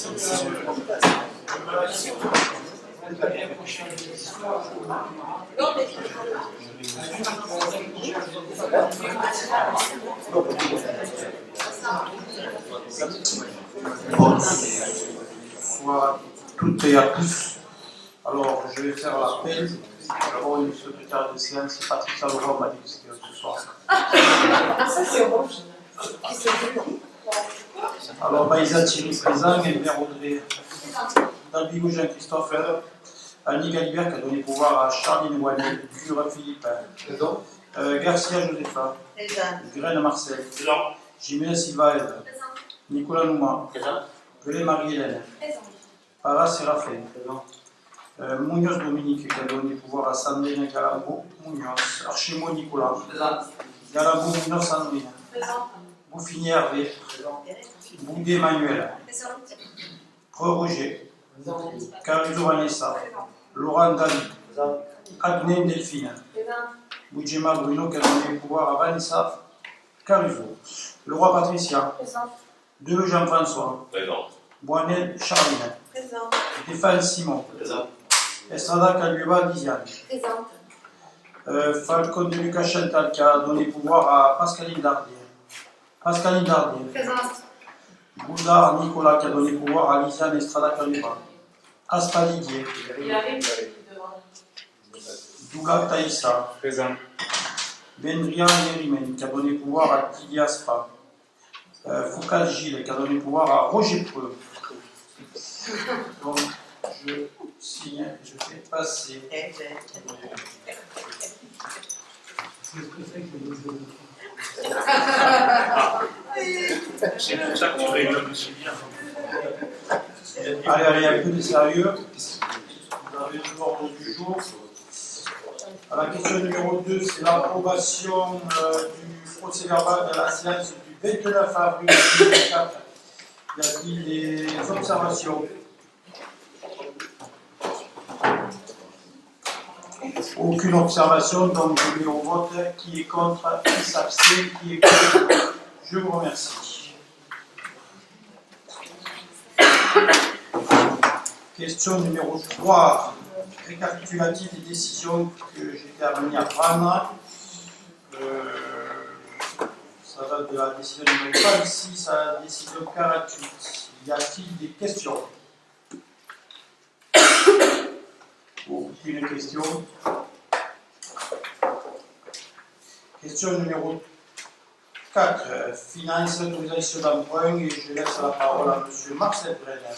Bonsoir à toutes et à tous. Alors, je vais faire l'appel. D'abord, le secrétaire de séance, c'est Patrick Salomon, m'a dit que c'était ce soir. Ça, c'est rouge. Alors, Baïsa Thierry présent, Hébert Audrey, David Jean-Christophe, Annie Galibert qui a donné pouvoir à Charline Ouanet, Dure Philippe, Garcia Josepha, Graine Marcel, Jiménez Silva, Nicolas Nouma, Pelé Marie-Hélène, Para Séraphin, Munoz Dominique qui a donné pouvoir à Sandrine Galabo, Munoz, Archimo Nicolas, Galabo Munoz Sandrine, Bouffini Hervé, Boudé Manuel, Roger, Caruso Vanessa, Laurent Dali, Agnès Delphine, Boudjema Bruno qui a donné pouvoir à Vanessa Caruso, Leroy Patricia, Deleu Jean-François, Boinel Charline, Stéphane Simon, Estrada Calueva Diziane, Falcon de Lucas Chantal qui a donné pouvoir à Pascaline Dardier, Boudard Nicolas qui a donné pouvoir à Lisiane Estrada Calueva, Asta Didier, Doula Taïssa, Bendrian Yerimen qui a donné pouvoir à Didier Aspa, Foucault Gilles qui a donné pouvoir à Roger Preux. Donc, je signe et je fais passer. C'est pour ça que tu règles aussi bien. Allez, un peu de sérieux. Vous avez l'ordre du jour. À la question numéro 2, c'est l'approbation du procès-verbal de la séance du 29 avril 2024. Y a-t-il des observations? Aucune observation, donc je mets au vote. Qui est contre? Qui s'abstient? Qui est contre? Je vous remercie. Question numéro 3. Récapitulatif des décisions que j'étais amené à prendre. Ça va de la décision numéro 26 à la décision 48. Y a-t-il des questions? Aucune question. Question numéro 4. Finance, autorisation d'emprunt, et je laisse la parole à M. Marcel Brenner.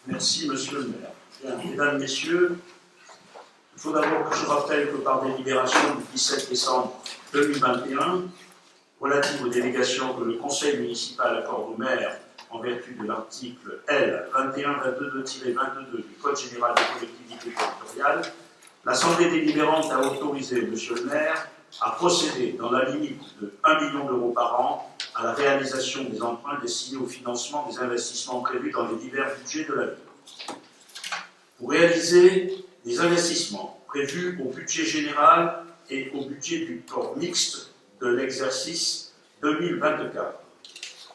Merci, monsieur le maire. Bien, mesdames, messieurs, il faut d'abord que je rappelle que par délibération du 17 décembre 2021, relative aux délégations que le conseil municipal accorde au maire en vertu de l'article L. 2122-22 du Code général des collectivités territoriales, l'Assemblée délibérante a autorisé monsieur le maire à procéder dans la limite de 1 million d'euros par an à la réalisation des emprunts destinés au financement des investissements prévus dans les divers budgets de la ville. Pour réaliser les investissements prévus au budget général et au budget du corps mixte de l'exercice 2024,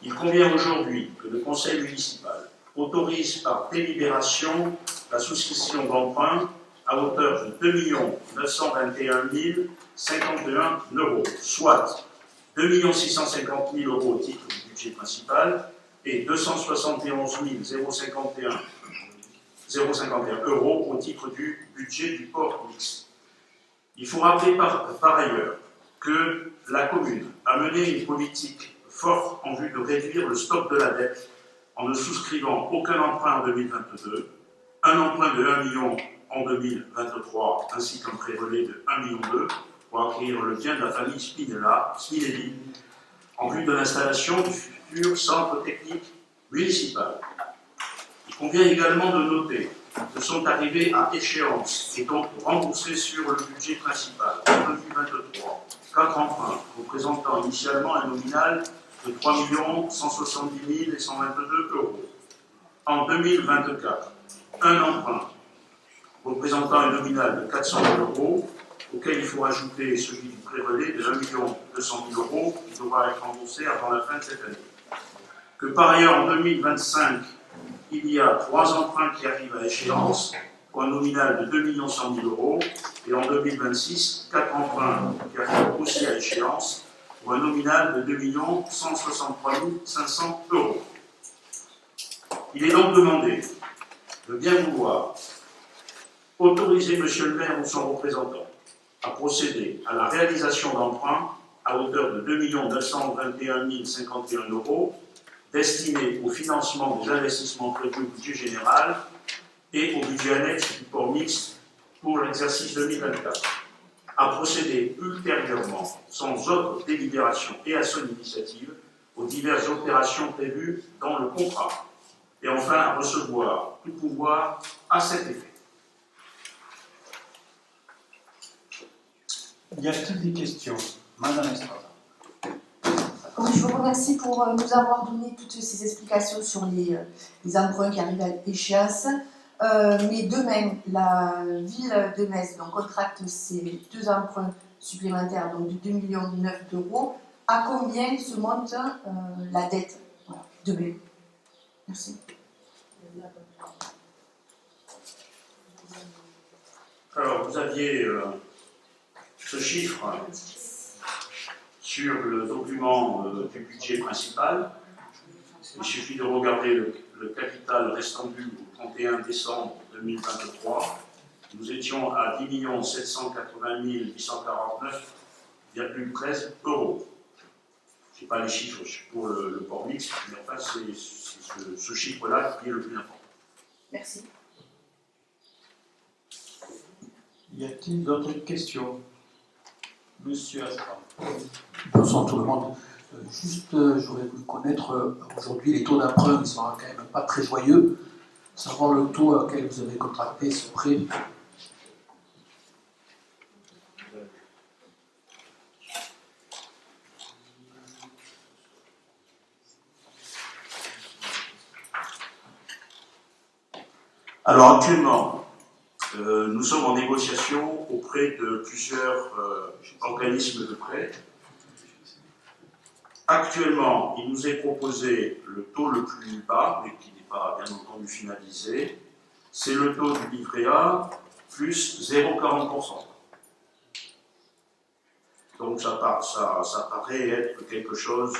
il convient aujourd'hui que le conseil municipal autorise par délibération la souscription d'emprunts à hauteur de 2 921 051 €, soit 2 650 000 € au titre du budget principal et 271 051 € au titre du budget du corps mixte. Il faut rappeler par ailleurs que la commune a mené une politique forte en vue de réduire le stock de la dette en ne souscrivant aucun emprunt en 2022, un emprunt de 1 million en 2023, ainsi qu'un prêt relais de 1,2 million pour acquérir le bien de la famille Spinelli en vue de l'installation du futur centre technique municipal. Il convient également de noter que sont arrivés à échéance et donc remboursés sur le budget principal en 2023 4 emprunts représentant initialement un nominal de 3 170 122 €. En 2024, un emprunt représentant un nominal de 400 000 €, auquel il faut ajouter celui du prêt relais de 1 200 000 € qui devra être remboursé avant la fin de cette année. Que par ailleurs, en 2025, il y a 3 emprunts qui arrivent à échéance pour un nominal de 2 100 000 euros, et en 2026, 4 emprunts qui arrivent aussi à échéance pour un nominal de 2 163 500 euros. Il est donc demandé de bien vouloir autoriser M. le maire ou son représentant à procéder à la réalisation d'emprunts à hauteur de 2 921 051 euros destinés au financement des investissements prévus au budget général et au budget annexe du port mixte pour l'exercice 2024, à procéder ultérieurement, sans autre délibération et à son initiative, aux diverses opérations prévues dans le contrat, et enfin à recevoir tout pouvoir à cet effet. Y a-t-il des questions? Madame Estrada. Oui, je vous remercie pour nous avoir donné toutes ces explications sur les emprunts qui arrivent à échéance. Mais demain, la ville de Metz donc, contracte ces 2 emprunts supplémentaires donc de 2,9 millions d'euros. À combien se monte la dette demain? Merci. Alors, vous aviez ce chiffre sur le document du budget principal. Il suffit de regarder le capital restant dû au 31 décembre 2023. Nous étions à 10 780 849,13 euros. Je n'ai pas les chiffres pour le port mixte, mais enfin, c'est ce chiffre-là qui est le plus important. Merci. Y a-t-il d'autres questions? Monsieur Aspa. Bonsoir tout le monde. J'aurais voulu connaître aujourd'hui les taux d'emprunt, ils sont quand même pas très joyeux. Savoir le taux auquel vous avez contracté ce prêt. Alors actuellement, nous sommes en négociation auprès de plusieurs organismes de prêt. Actuellement, il nous est proposé le taux le plus bas, mais qui n'est pas bien entendu finalisé. C'est le taux du livret A plus 0,40%. Donc ça paraît être quelque chose,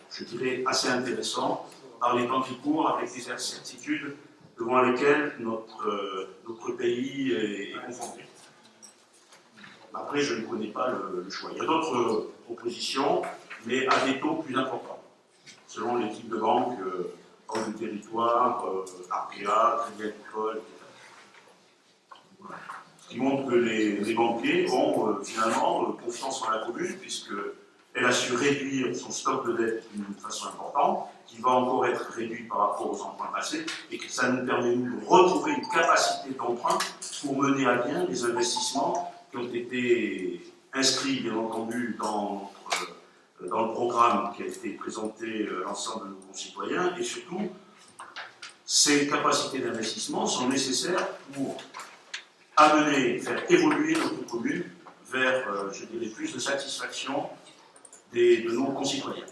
je dirais, assez intéressant par les temps qui courent, avec des incertitudes devant lesquelles notre pays est confronté. Après, je ne connais pas le choix. Il y a d'autres propositions, mais à des taux plus importants, selon les types de banques, dans le territoire, APA, Crédit Agricole, etc. Voilà. Ce qui montre que les banquiers ont finalement confiance en la commune, puisqu'elle a su réduire son stock de dette d'une façon importante, qui va encore être réduit par rapport aux emprunts passés, et que ça nous permet de retrouver une capacité d'emprunt pour mener à bien les investissements qui ont été inscrits, bien entendu, dans le programme qui a été présenté à l'ensemble de nos concitoyens, et surtout, ces capacités d'investissement sont nécessaires pour amener, faire évoluer notre commune vers, je dirais, plus de satisfaction de nos concitoyens.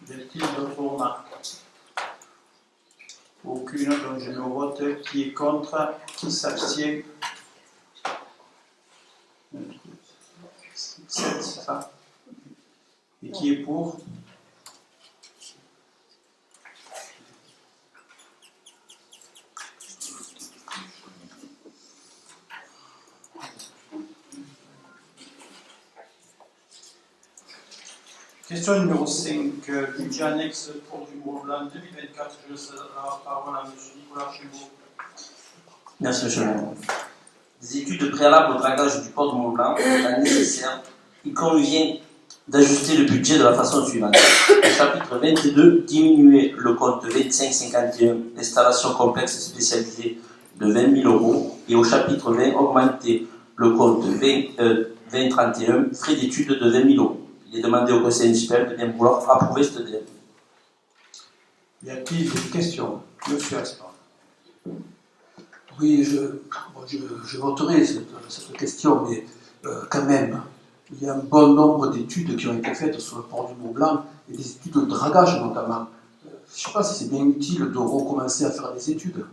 Y a-t-il d'autres remarques? Aucune, donc je me vote. Qui est contre? Qui s'abstient? 7, c'est ça? Et qui est pour? Question numéro 5, budget annexe pour du Mont-Blanc 2024. Je laisse la parole à M. Nicolas Chéreau. Merci, monsieur le maire. Des études préalables au dragage du port de Mont-Blanc étant nécessaires, il convient d'ajuster le budget de la façon suivante. Au chapitre 22, diminuer le compte 2551, installation complexe spécialisée de 20 000 euros, et au chapitre 20, augmenter le compte 2031, frais d'études de 20 000 euros. Il est demandé au conseil municipal de bien vouloir approuver cette dette. Y a-t-il des questions? Monsieur Aspar. Oui, je voterai cette question, mais quand même, il y a un bon nombre d'études qui ont été faites sur le port du Mont-Blanc, et des études de dragage notamment. Je ne sais pas si c'est bien utile de recommencer à faire des études.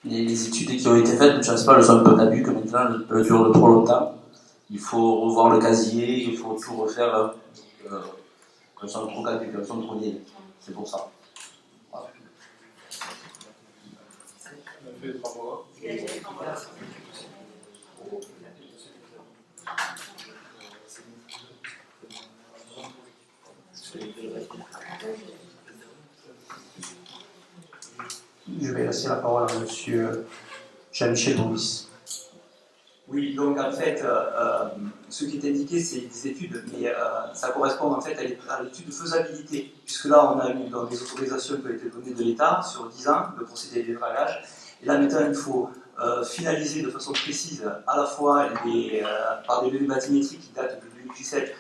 Les études qui ont été faites, je ne sais pas, elles sont un peu caduques maintenant, elles durent trop longtemps. Il faut revoir le casier, il faut tout refaire. Elles sont trop caduques, elles sont trop vieilles. C'est pour ça. Voilà. Je vais laisser la parole à monsieur Jean-Michel Maurice. Oui, donc en fait, ce qui est indiqué, c'est des études, mais ça correspond en fait à l'étude de faisabilité, puisque là, on a eu donc, des autorisations qui ont été données de l'État sur 10 ans de procéder des dragages, et là maintenant, il faut finaliser de façon précise, à la fois par des données bathymétriques qui datent de 2017,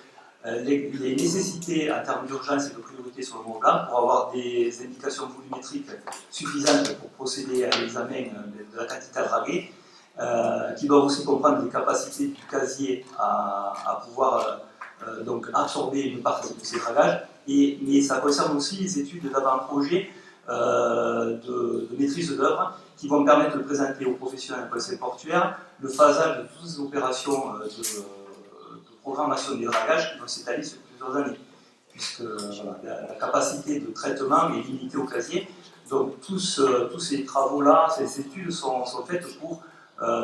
les nécessités en termes d'urgence et de priorité sur le Mont-Blanc pour avoir des indications volumétriques suffisantes pour procéder à l'examen de la quantité à draguer, qui doivent aussi comprendre les capacités du casier à pouvoir donc absorber une partie de ces dragages, mais ça concerne aussi les études d'avant-projet de maîtrise d'œuvre qui vont permettre de présenter aux professionnels du conseil portuaire le phasage de toutes ces opérations de programmation des dragages qui vont s'étaler sur plusieurs années, puisque voilà, la capacité de traitement est limitée au casier. Donc tous ces travaux-là, ces études sont faites pour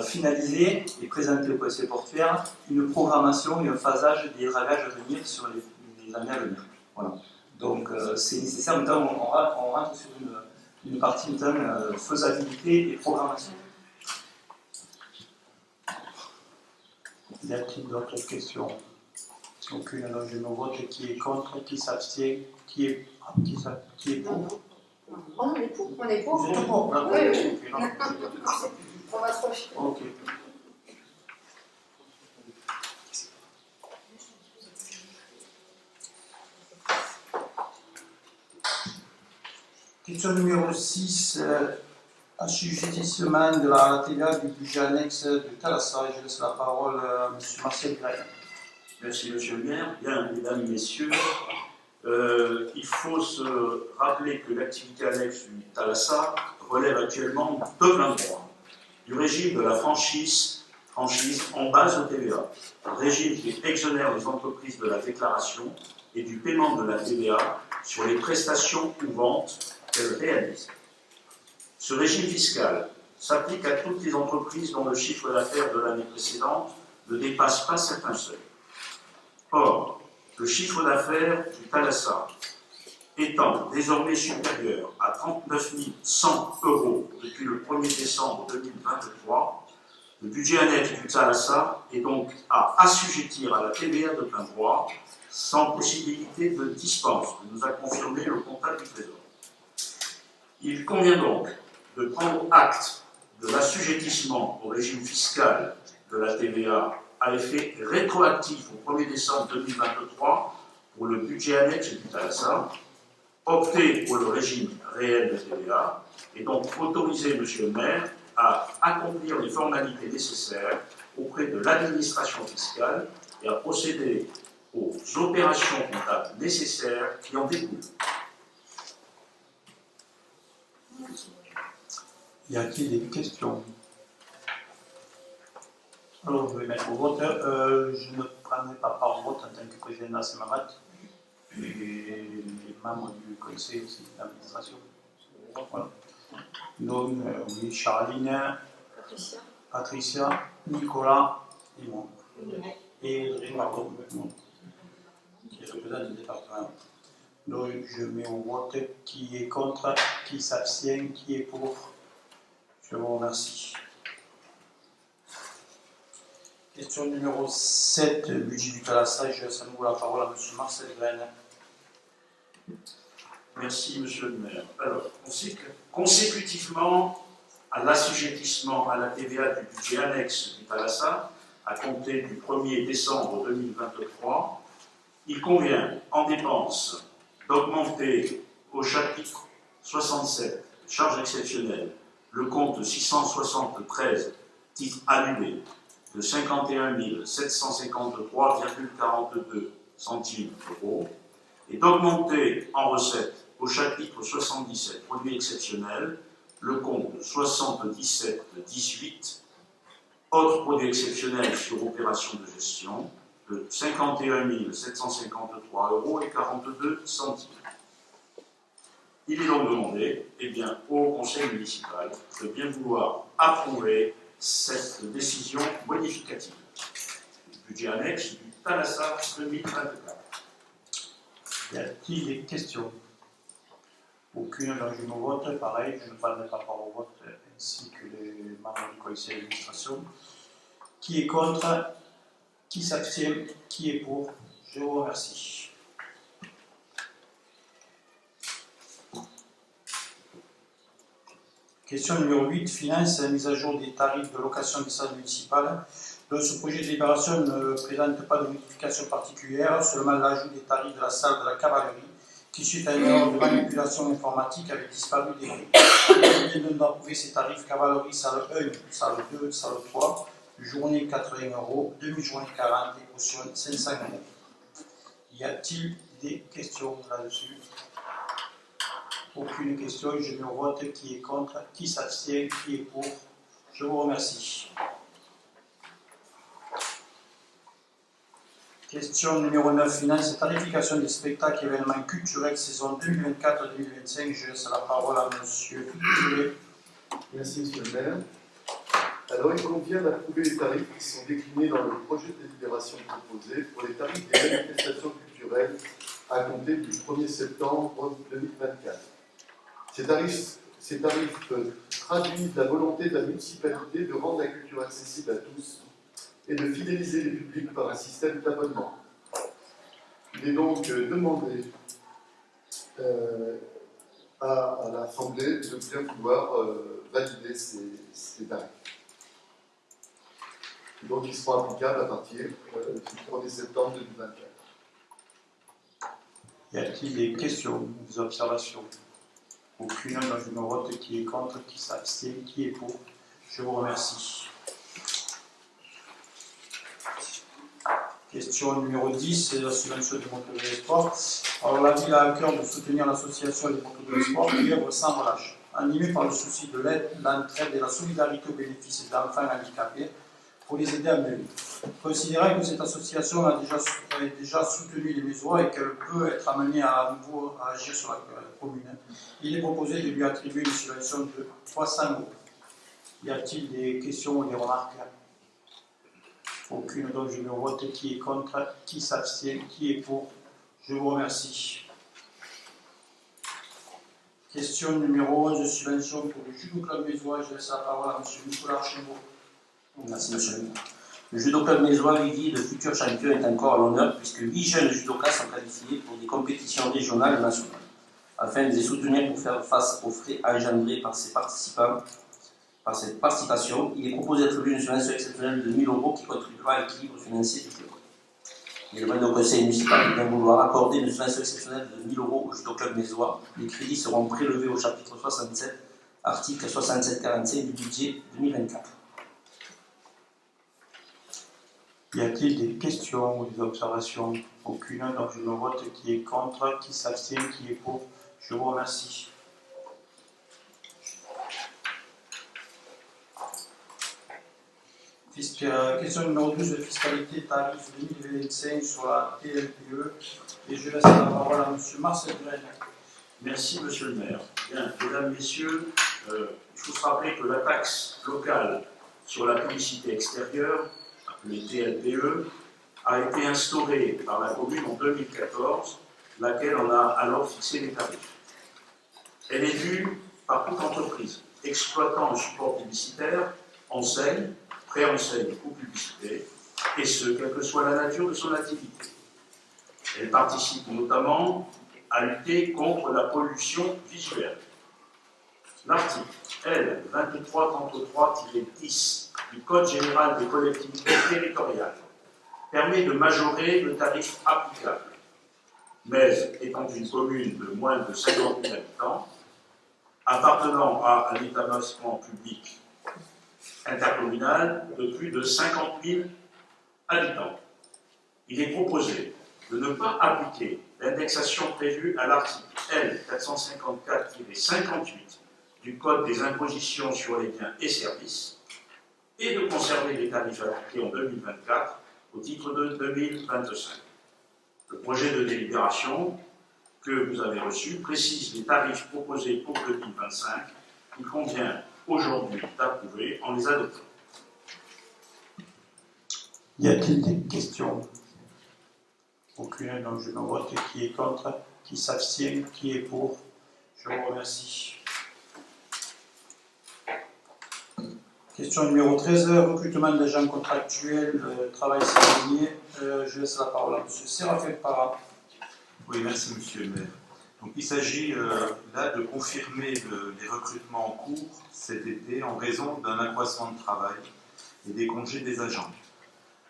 finaliser et présenter au conseil portuaire une programmation et un phasage des dragages à venir sur les années à venir. Voilà. Donc c'est nécessaire, maintenant on rentre sur une partie faisabilité et programmation. Y a-t-il d'autres questions? Aucune, donc je me vote qui est contre, qui s'abstient, qui est pour. On est pour. On est pour. Vous êtes pour, d'accord. Oui, oui. Ok, non. On va se projeter. Ok. Question numéro 6, assujettissement de la TVA du budget annexe de Thalassa. Je laisse la parole à M. Marcel Grain. Merci, monsieur le maire. Bien, mesdames et messieurs, il faut se rappeler que l'activité annexe du Thalassa relève actuellement de plein droit du régime de la franchise en base au TVA, un régime qui exonère les entreprises de la déclaration et du paiement de la TVA sur les prestations ou ventes qu'elles réalisent. Ce régime fiscal s'applique à toutes les entreprises dont le chiffre d'affaires de l'année précédente ne dépasse pas certains seuils. Or, le chiffre d'affaires du Thalassa étant désormais supérieur à 39 100 € depuis le 1er décembre 2023, le budget annexe du Thalassa est donc à assujettir à la TVA de plein droit, sans possibilité de dispense, que nous a confirmé le comptable du Trésor. Il convient donc de prendre acte de l'assujettissement au régime fiscal de la TVA à effet rétroactif au 1er décembre 2023 pour le budget annexe du Thalassa, opter pour le régime réel de TVA et donc autoriser M. le maire à accomplir les formalités nécessaires auprès de l'administration fiscale et à procéder aux opérations comptables nécessaires qui en découlent. Y a-t-il des questions? Alors, je vais mettre au vote. Je ne prendrai pas part au vote en tant que président de la SEMAVAT et les membres du conseil aussi d'administration. Voilà. Donc, oui, Charline, Patricia, Nicolas et moi. Et Pardon, qui est représentant du département. Donc, je mets au vote qui est contre, qui s'abstient, qui est pour. Je vous remercie. Question numéro 7, budget du Thalassa. Je laisse à nouveau la parole à M. Marcel Grain. Merci, monsieur le maire. Alors, consécutivement à l'assujettissement à la TVA du budget annexe du Thalassa, à compter du 1er décembre 2023, il convient, en dépenses, d'augmenter au chapitre 67, charges exceptionnelles, le compte 673, titre annulé, de 51 753,42 centimes d'euros, et d'augmenter en recette au chapitre 77, produits exceptionnels, le compte 77-18, autres produits exceptionnels sur opération de gestion, de 51 753 euros et 42 centimes. Il est donc demandé au Conseil municipal de bien vouloir approuver cette décision modificative du budget annexe du TANASA 2024. Y a-t-il des questions? Aucune, donc je me vote. Pareil, je ne prendrai pas part au vote, ainsi que les membres du conseil d'administration. Qui est contre? Qui s'abstient? Qui est pour? Je vous remercie. Question numéro 8, finance, mise à jour des tarifs de location des salles municipales. Donc, ce projet de délibération ne présente pas de modification particulière, seulement l'ajout des tarifs de la salle de la cavalerie, qui suite à une erreur de manipulation informatique avait disparu des prix. Il vient d'approuver ces tarifs cavalerie, salle 1, salle 2, salle 3, journée 80 euros, demi-journée 40 et caution 500 euros. Y a-t-il des questions là-dessus? Aucune question, je mets au vote. Qui est contre? Qui s'abstient? Qui est pour? Je vous remercie. Question numéro 9, finance et tarification des spectacles et événements culturels saison 2024-2025. Je laisse la parole à M. Fouquet. Merci, Monsieur le maire. Alors, il convient d'approuver les tarifs qui sont déclinés dans le projet de délibération proposé pour les tarifs des manifestations culturelles à compter du 1er septembre 2024. Ces tarifs traduisent la volonté de la municipalité de rendre la culture accessible à tous et de fidéliser les publics par un système d'abonnement. Il est donc demandé à l'Assemblée de bien vouloir valider ces tarifs. Donc ils seront applicables à partir du 1er septembre 2024. Y a-t-il des questions, des observations? Aucune, donc je me vote. Qui est contre, qui s'abstient, qui est pour? Je vous remercie. Question numéro 10, c'est la subvention des motos de l'esport. Alors la ville a à cœur de soutenir l'association des motos de l'esport qui œuvre sans relâche. Animée par le souci de l'aide, l'entraide et la solidarité au bénéfice d'enfants handicapés pour les aider à mieux. Considérant que cette association a déjà soutenu les Mésois et qu'elle peut être amenée à nouveau à agir sur la commune, il est proposé de lui attribuer une subvention de 300 euros. Y a-t-il des questions ou des remarques? Aucune, donc je me vote. Qui est contre, qui s'abstient, qui est pour? Je vous remercie. Question numéro 11, subvention pour le judo club mésois. Je laisse la parole à M. Nicolas Archambault. Merci, monsieur le maire. Le judo club mésois, Vivier, de futur champion, est encore à l'honneur puisque 8 jeunes judokas sont qualifiés pour des compétitions régionales et nationales. Afin de les soutenir pour faire face aux frais engendrés par ces participants, par cette participation, il est proposé d'attribuer une subvention exceptionnelle de 1 000 euros qui contribuera à l'équilibre financier du club. Il demande au conseil municipal de bien vouloir accorder une subvention exceptionnelle de 1 000 euros au judo club mésois. Les crédits seront prélevés au chapitre 67, article 67-45 du budget 2024. Y a-t-il des questions ou des observations? Aucune, donc je me vote. Qui est contre, qui s'abstient, qui est pour? Je vous remercie. Question numéro 12, fiscalité tarif 2025 sur la TLPE. Et je laisse la parole à M. Marcel Graine. Merci, monsieur le maire. Bien, mesdames, messieurs, il faut se rappeler que la taxe locale sur la publicité extérieure, appelée TLPE, a été instaurée par la commune en 2014, laquelle en a alors fixé les tarifs. Elle est due par toute entreprise exploitant un support publicitaire, enseigne, préenseigne ou publicité, et ce, quelle que soit la nature de son activité. Elle participe notamment à lutter contre la pollution visuelle. L'article L. 2333-10 du Code général des collectivités territoriales permet de majorer le tarif applicable. Mais, étant une commune de moins de 50 000 habitants, appartenant à un établissement public intercommunal de plus de 50 000 habitants. Il est proposé de ne pas appliquer l'indexation prévue à l'article L. 454-58 du Code des impositions sur les biens et services et de conserver les tarifs appliqués en 2024 au titre de 2025. Le projet de délibération que vous avez reçu précise les tarifs proposés pour 2025 qu'il convient aujourd'hui d'approuver en les adoptant. Y a-t-il des questions? Aucune, donc je me vote. Qui est contre? Qui s'abstient? Qui est pour? Je vous remercie. Question numéro 13, recrutement d'agents contractuels, travail saisonnier. Je laisse la parole à M. Séraphin Parra. Oui, merci Monsieur le maire. Donc, il s'agit là de confirmer les recrutements en cours cet été en raison d'un accroissement de travail et des congés des agents.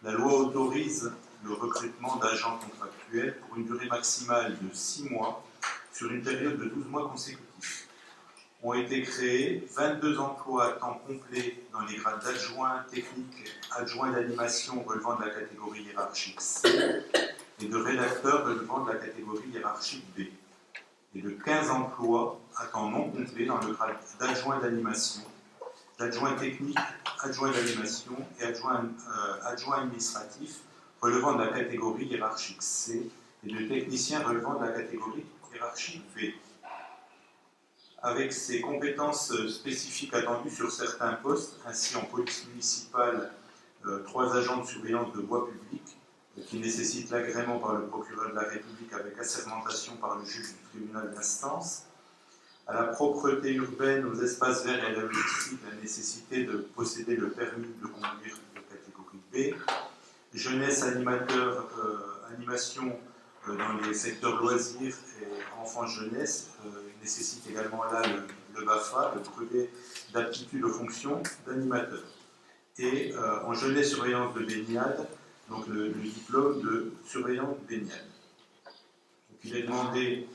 La loi autorise le recrutement d'agents contractuels pour une durée maximale de 6 mois sur une période de 12 mois consécutifs. Ont été créés 22 emplois à temps complet dans les grades d'adjoint technique, adjoint d'animation relevant de la catégorie hiérarchique C et de rédacteur relevant de la catégorie hiérarchique B, et de 15 emplois à temps non complet dans le grade d'adjoint d'animation, d'adjoint technique, adjoint d'animation et adjoint administratif relevant de la catégorie hiérarchique C et de technicien relevant de la catégorie hiérarchique B. Avec ses compétences spécifiques attendues sur certains postes, ainsi en police municipale, 3 agents de surveillance de voie publique, qui nécessitent l'agrément par le procureur de la République avec assermentation par le juge du tribunal d'instance, à la propreté urbaine, aux espaces verts et à la logistique, la nécessité de posséder le permis de conduire de catégorie B, jeunesse animation dans les secteurs loisirs et enfants-jeunesse, nécessite également là le BAFA, le brevet d'aptitude aux fonctions d'animateur. Et en jeunesse surveillance de baignade, donc le diplôme de surveillant de baignade. Donc, il est demandé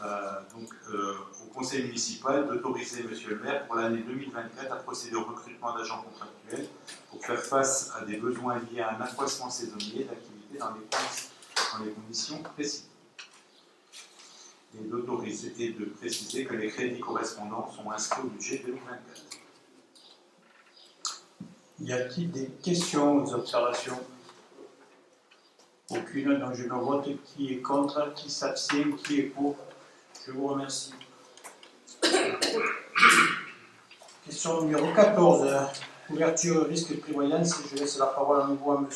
au conseil municipal d'autoriser Monsieur le maire pour l'année 2024 à procéder au recrutement d'agents contractuels pour faire face à des besoins liés à un accroissement saisonnier d'activité dans les conditions précises. Et d'autoriser et de préciser que les crédits correspondants sont inscrits au budget 2024. Y a-t-il des questions ou des observations? Aucune, donc je me vote. Qui est contre? Qui s'abstient? Qui est pour? Je vous remercie. Question numéro 14. Couverture risque de prévoyance. Je laisse la parole à nouveau à M.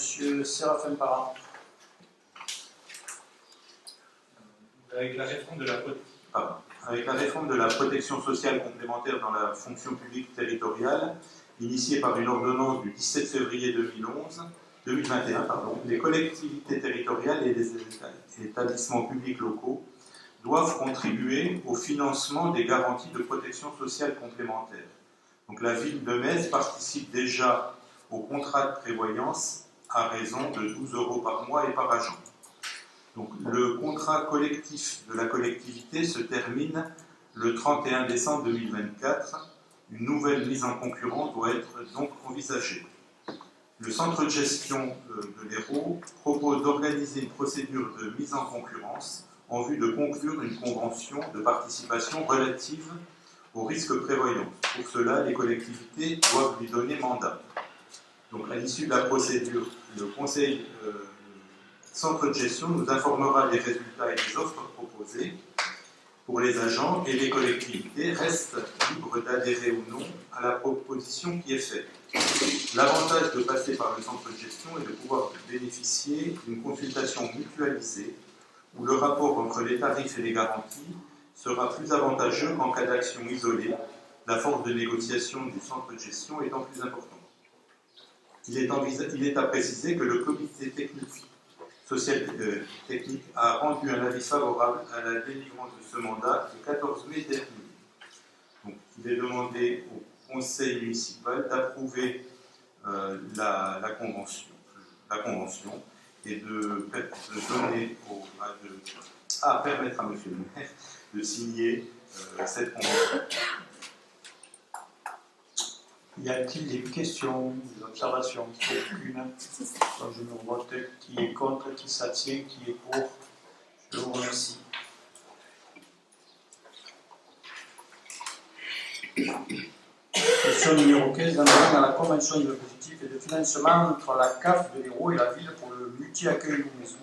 Séraphin Parra. Avec la réforme de la protection sociale complémentaire dans la fonction publique territoriale, initiée par une ordonnance du 17 février 2021, les collectivités territoriales et les établissements publics locaux doivent contribuer au financement des garanties de protection sociale complémentaire. Donc la ville de Metz participe déjà au contrat de prévoyance à raison de 12 € par mois et par agent. Donc, le contrat collectif de la collectivité se termine le 31 décembre 2024. Une nouvelle mise en concurrence doit être donc envisagée. Le centre de gestion de l'Hérault propose d'organiser une procédure de mise en concurrence en vue de conclure une convention de participation relative au risque prévoyant. Pour cela, les collectivités doivent lui donner mandat. Donc, à l'issue de la procédure, le conseil centre de gestion nous informera des résultats et des offres proposées pour les agents et les collectivités restent libres d'adhérer ou non à la proposition qui est faite. L'avantage de passer par le centre de gestion est de pouvoir bénéficier d'une consultation mutualisée où le rapport entre les tarifs et les garanties sera plus avantageux qu'en cas d'action isolée, la force de négociation du centre de gestion étant plus importante. Il est à préciser que le comité technique a rendu un avis favorable à la délivrance de ce mandat le 14 mai dernier. Donc, il est demandé au conseil municipal d'approuver la convention et de permettre à monsieur le maire de signer cette convention. Y a-t-il des questions, des observations? Aucune. Donc je me vote qui est contre, qui s'abstient, qui est pour. Je vous remercie. Question numéro 15, d'amendement à la convention de l'objectif et de financement entre la CAF de l'Hérault et la ville pour le multi-accueil Loumaison.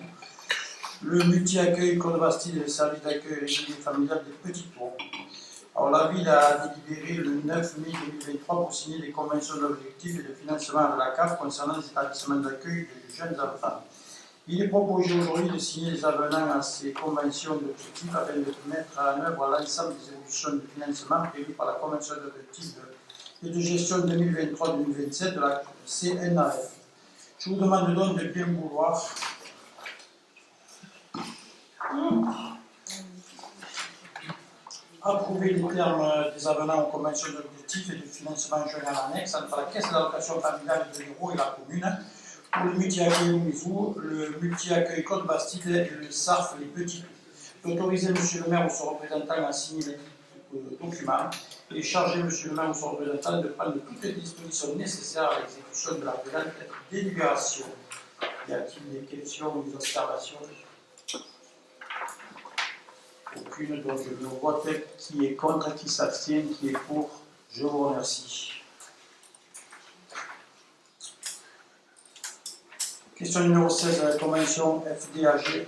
Le multi-accueil Côte Bastide et le service d'accueil régulier familial des Petits Tours. Alors la ville a délibéré le 9 mai 2023 pour signer les conventions d'objectifs et de financement de la CAF concernant les établissements d'accueil de jeunes enfants. Il est proposé aujourd'hui de signer les avenants à ces conventions d'objectifs afin de mettre en œuvre l'ensemble des évolutions de financement prévues par la convention d'objectifs et de gestion 2023-2027 de la CNAF. Je vous demande donc de bien vouloir approuver les termes des avenants aux conventions d'objectifs et de financement jeunes en annexe entre la Caisse d'allocation familiale de l'Hérault et la commune pour le multi-accueil Loumaison, le multi-accueil Côte Bastide et le SARF Les Petits Tours. D'autoriser M. le maire ou son représentant à signer les documents et charger M. le maire ou son représentant de prendre toutes les dispositions nécessaires à l'exécution de la présente délibération. Y a-t-il des questions ou des observations? Aucune, donc je me vote qui est contre, qui s'abstient, qui est pour. Je vous remercie. Question numéro 16, la convention FDAG.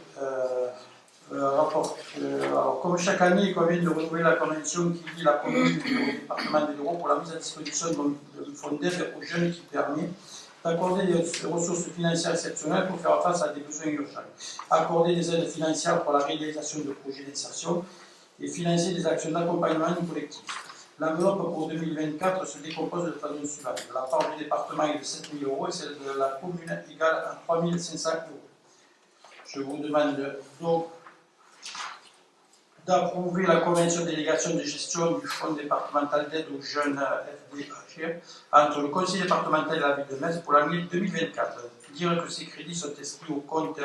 Alors, comme chaque année, il convient de renouveler la convention qui lie la commune et le département de l'Hérault pour la mise à disposition d'un fonds d'aide aux jeunes qui permet d'accorder des ressources financières exceptionnelles pour faire face à des besoins urgents, accorder des aides financières pour la réalisation de projets d'insertion et financer des actions d'accompagnement collectif. L'enveloppe pour 2024 se décompose de façon suivante. La part du département est de 7 000 € et celle de la commune égale à 3 500 €. Je vous demande donc d'approuver la convention de délégation de gestion du Fonds départemental d'aide aux jeunes FDAG entre le Conseil départemental et la ville de Metz pour l'année 2024. Dire que ces crédits sont inscrits au compte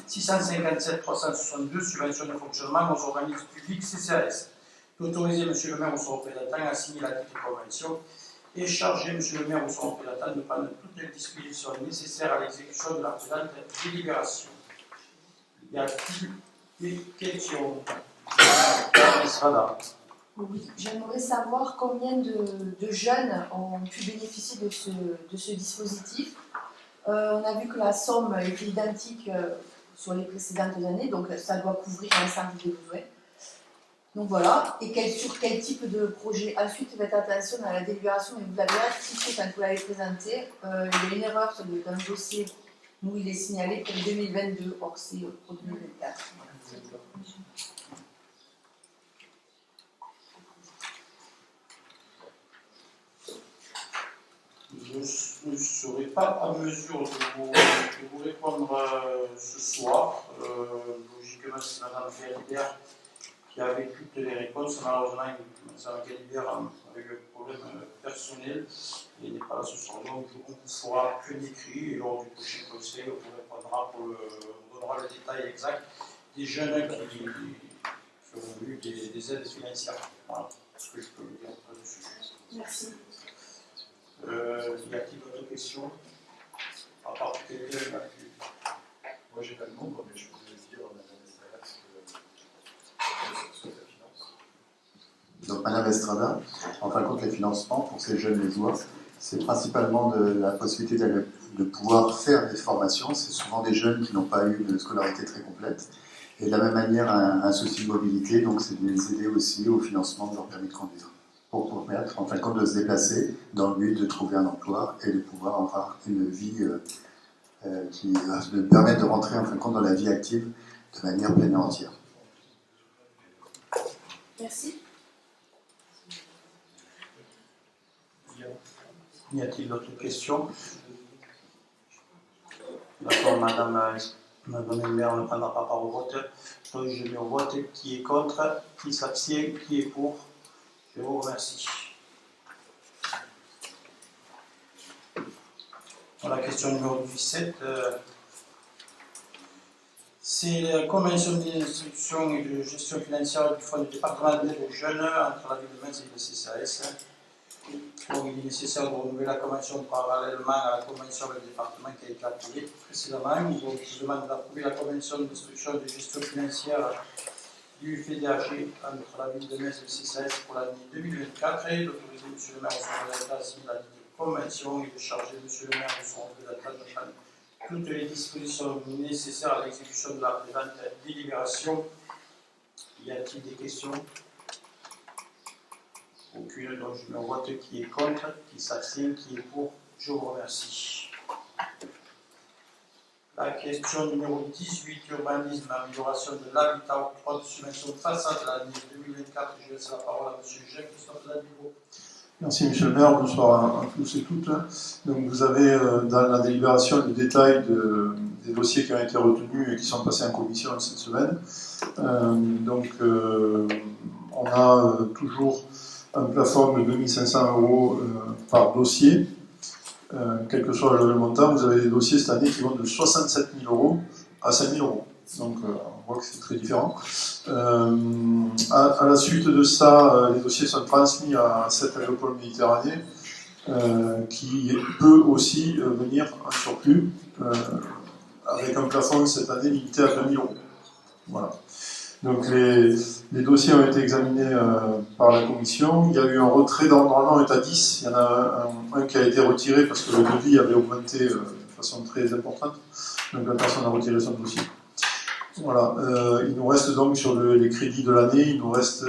657 362 subventions de fonctionnement aux organismes publics CCAS. D'autoriser M. le maire ou son représentant à signer la dite convention et charger M. le maire ou son représentant de prendre toutes les dispositions nécessaires à l'exécution de la présente délibération. Y a-t-il des questions? Oui, j'aimerais savoir combien de jeunes ont pu bénéficier de ce dispositif. On a vu que la somme était identique sur les précédentes années, donc ça doit couvrir l'ensemble des besoins. Donc voilà, et sur quel type de projet? Ensuite, faites attention à la délibération, mais vous l'avez rectifié quand vous l'avez présenté. Il y a une erreur dans le dossier où il est signalé pour 2022, or c'est pour 2024. Je ne serai pas à mesure de vous répondre ce soir. Logiquement, c'est Mme Galibert qui avait toutes les réponses. Malheureusement, Mme Galibert avec un problème personnel et n'est pas là ce soir. Donc, on vous fera un écrit et lors du prochain conseil, on vous répondra on donnera le détail exact des jeunes qui ont eu des aides financières. Voilà ce que je peux vous dire là-dessus. Merci. Y a-t-il d'autres questions? À part quelqu'un là-dessus. Moi, j'ai pas le nombre, mais je peux vous dire, Madame Estrada, ce que ça finance. Donc, Madame Estrada, en fin de compte, les financements pour ces jeunes lésois, c'est principalement de la possibilité de pouvoir faire des formations. C'est souvent des jeunes qui n'ont pas eu une scolarité très complète. Et de la même manière, un souci de mobilité, donc c'est de les aider aussi au financement de leur permis de conduire, pour permettre, en fin de compte, de se déplacer dans le but de trouver un emploi et de pouvoir avoir une vie qui va leur permettre de rentrer, en fin de compte, dans la vie active de manière pleine et entière. Merci. Y a-t-il d'autres questions? D'accord, Madame le maire ne prendra pas part au vote. Donc je mets au vote qui est contre, qui s'abstient, qui est pour. Je vous remercie. Voilà, question numéro 17. C'est la convention d'instruction et de gestion financière du Fonds du département d'aide aux jeunes entre la ville de Metz et le CCAS. Donc, il est nécessaire de renouveler la convention parallèlement à la convention avec le département qui a été approuvée précédemment. Donc, je demande d'approuver la convention d'instruction de gestion financière du FEDAG entre la ville de Metz et le CCAS pour l'année 2024 et d'autoriser M. le maire au secrétaire d'État signer la convention et de charger M. le maire de son secrétaire d'État de prendre toutes les dispositions nécessaires à l'exécution de la présente délibération. Y a-t-il des questions? Aucune, donc je me vote qui est contre, qui s'abstient, qui est pour. Je vous remercie. La question numéro 18, urbanisme, amélioration de l'habitat, octroi de subvention de façade de l'année 2024. Je laisse la parole à M. Jean-Christophe Dabigo. Merci Monsieur le maire, bonsoir à tous et toutes. Donc vous avez dans la délibération le détail des dossiers qui ont été retenus et qui sont passés en commission cette semaine. On a toujours un plafond de 2500 € par dossier, quel que soit le montant. Vous avez des dossiers cette année qui vont de 67 000 € à 5 000 €. Donc on voit que c'est très différent. À la suite de ça, les dossiers sont transmis à cette agropole Méditerranée qui peut aussi venir en surplus avec un plafond cette année limité à 20 000 €. Voilà. Donc les dossiers ont été examinés par la commission. Il y a eu un retrait, normalement on est à 10. Il y en a un qui a été retiré parce que le devis avait augmenté de façon très importante. Donc la personne a retiré son dossier. Voilà, il nous reste donc sur les crédits de l'année, il nous reste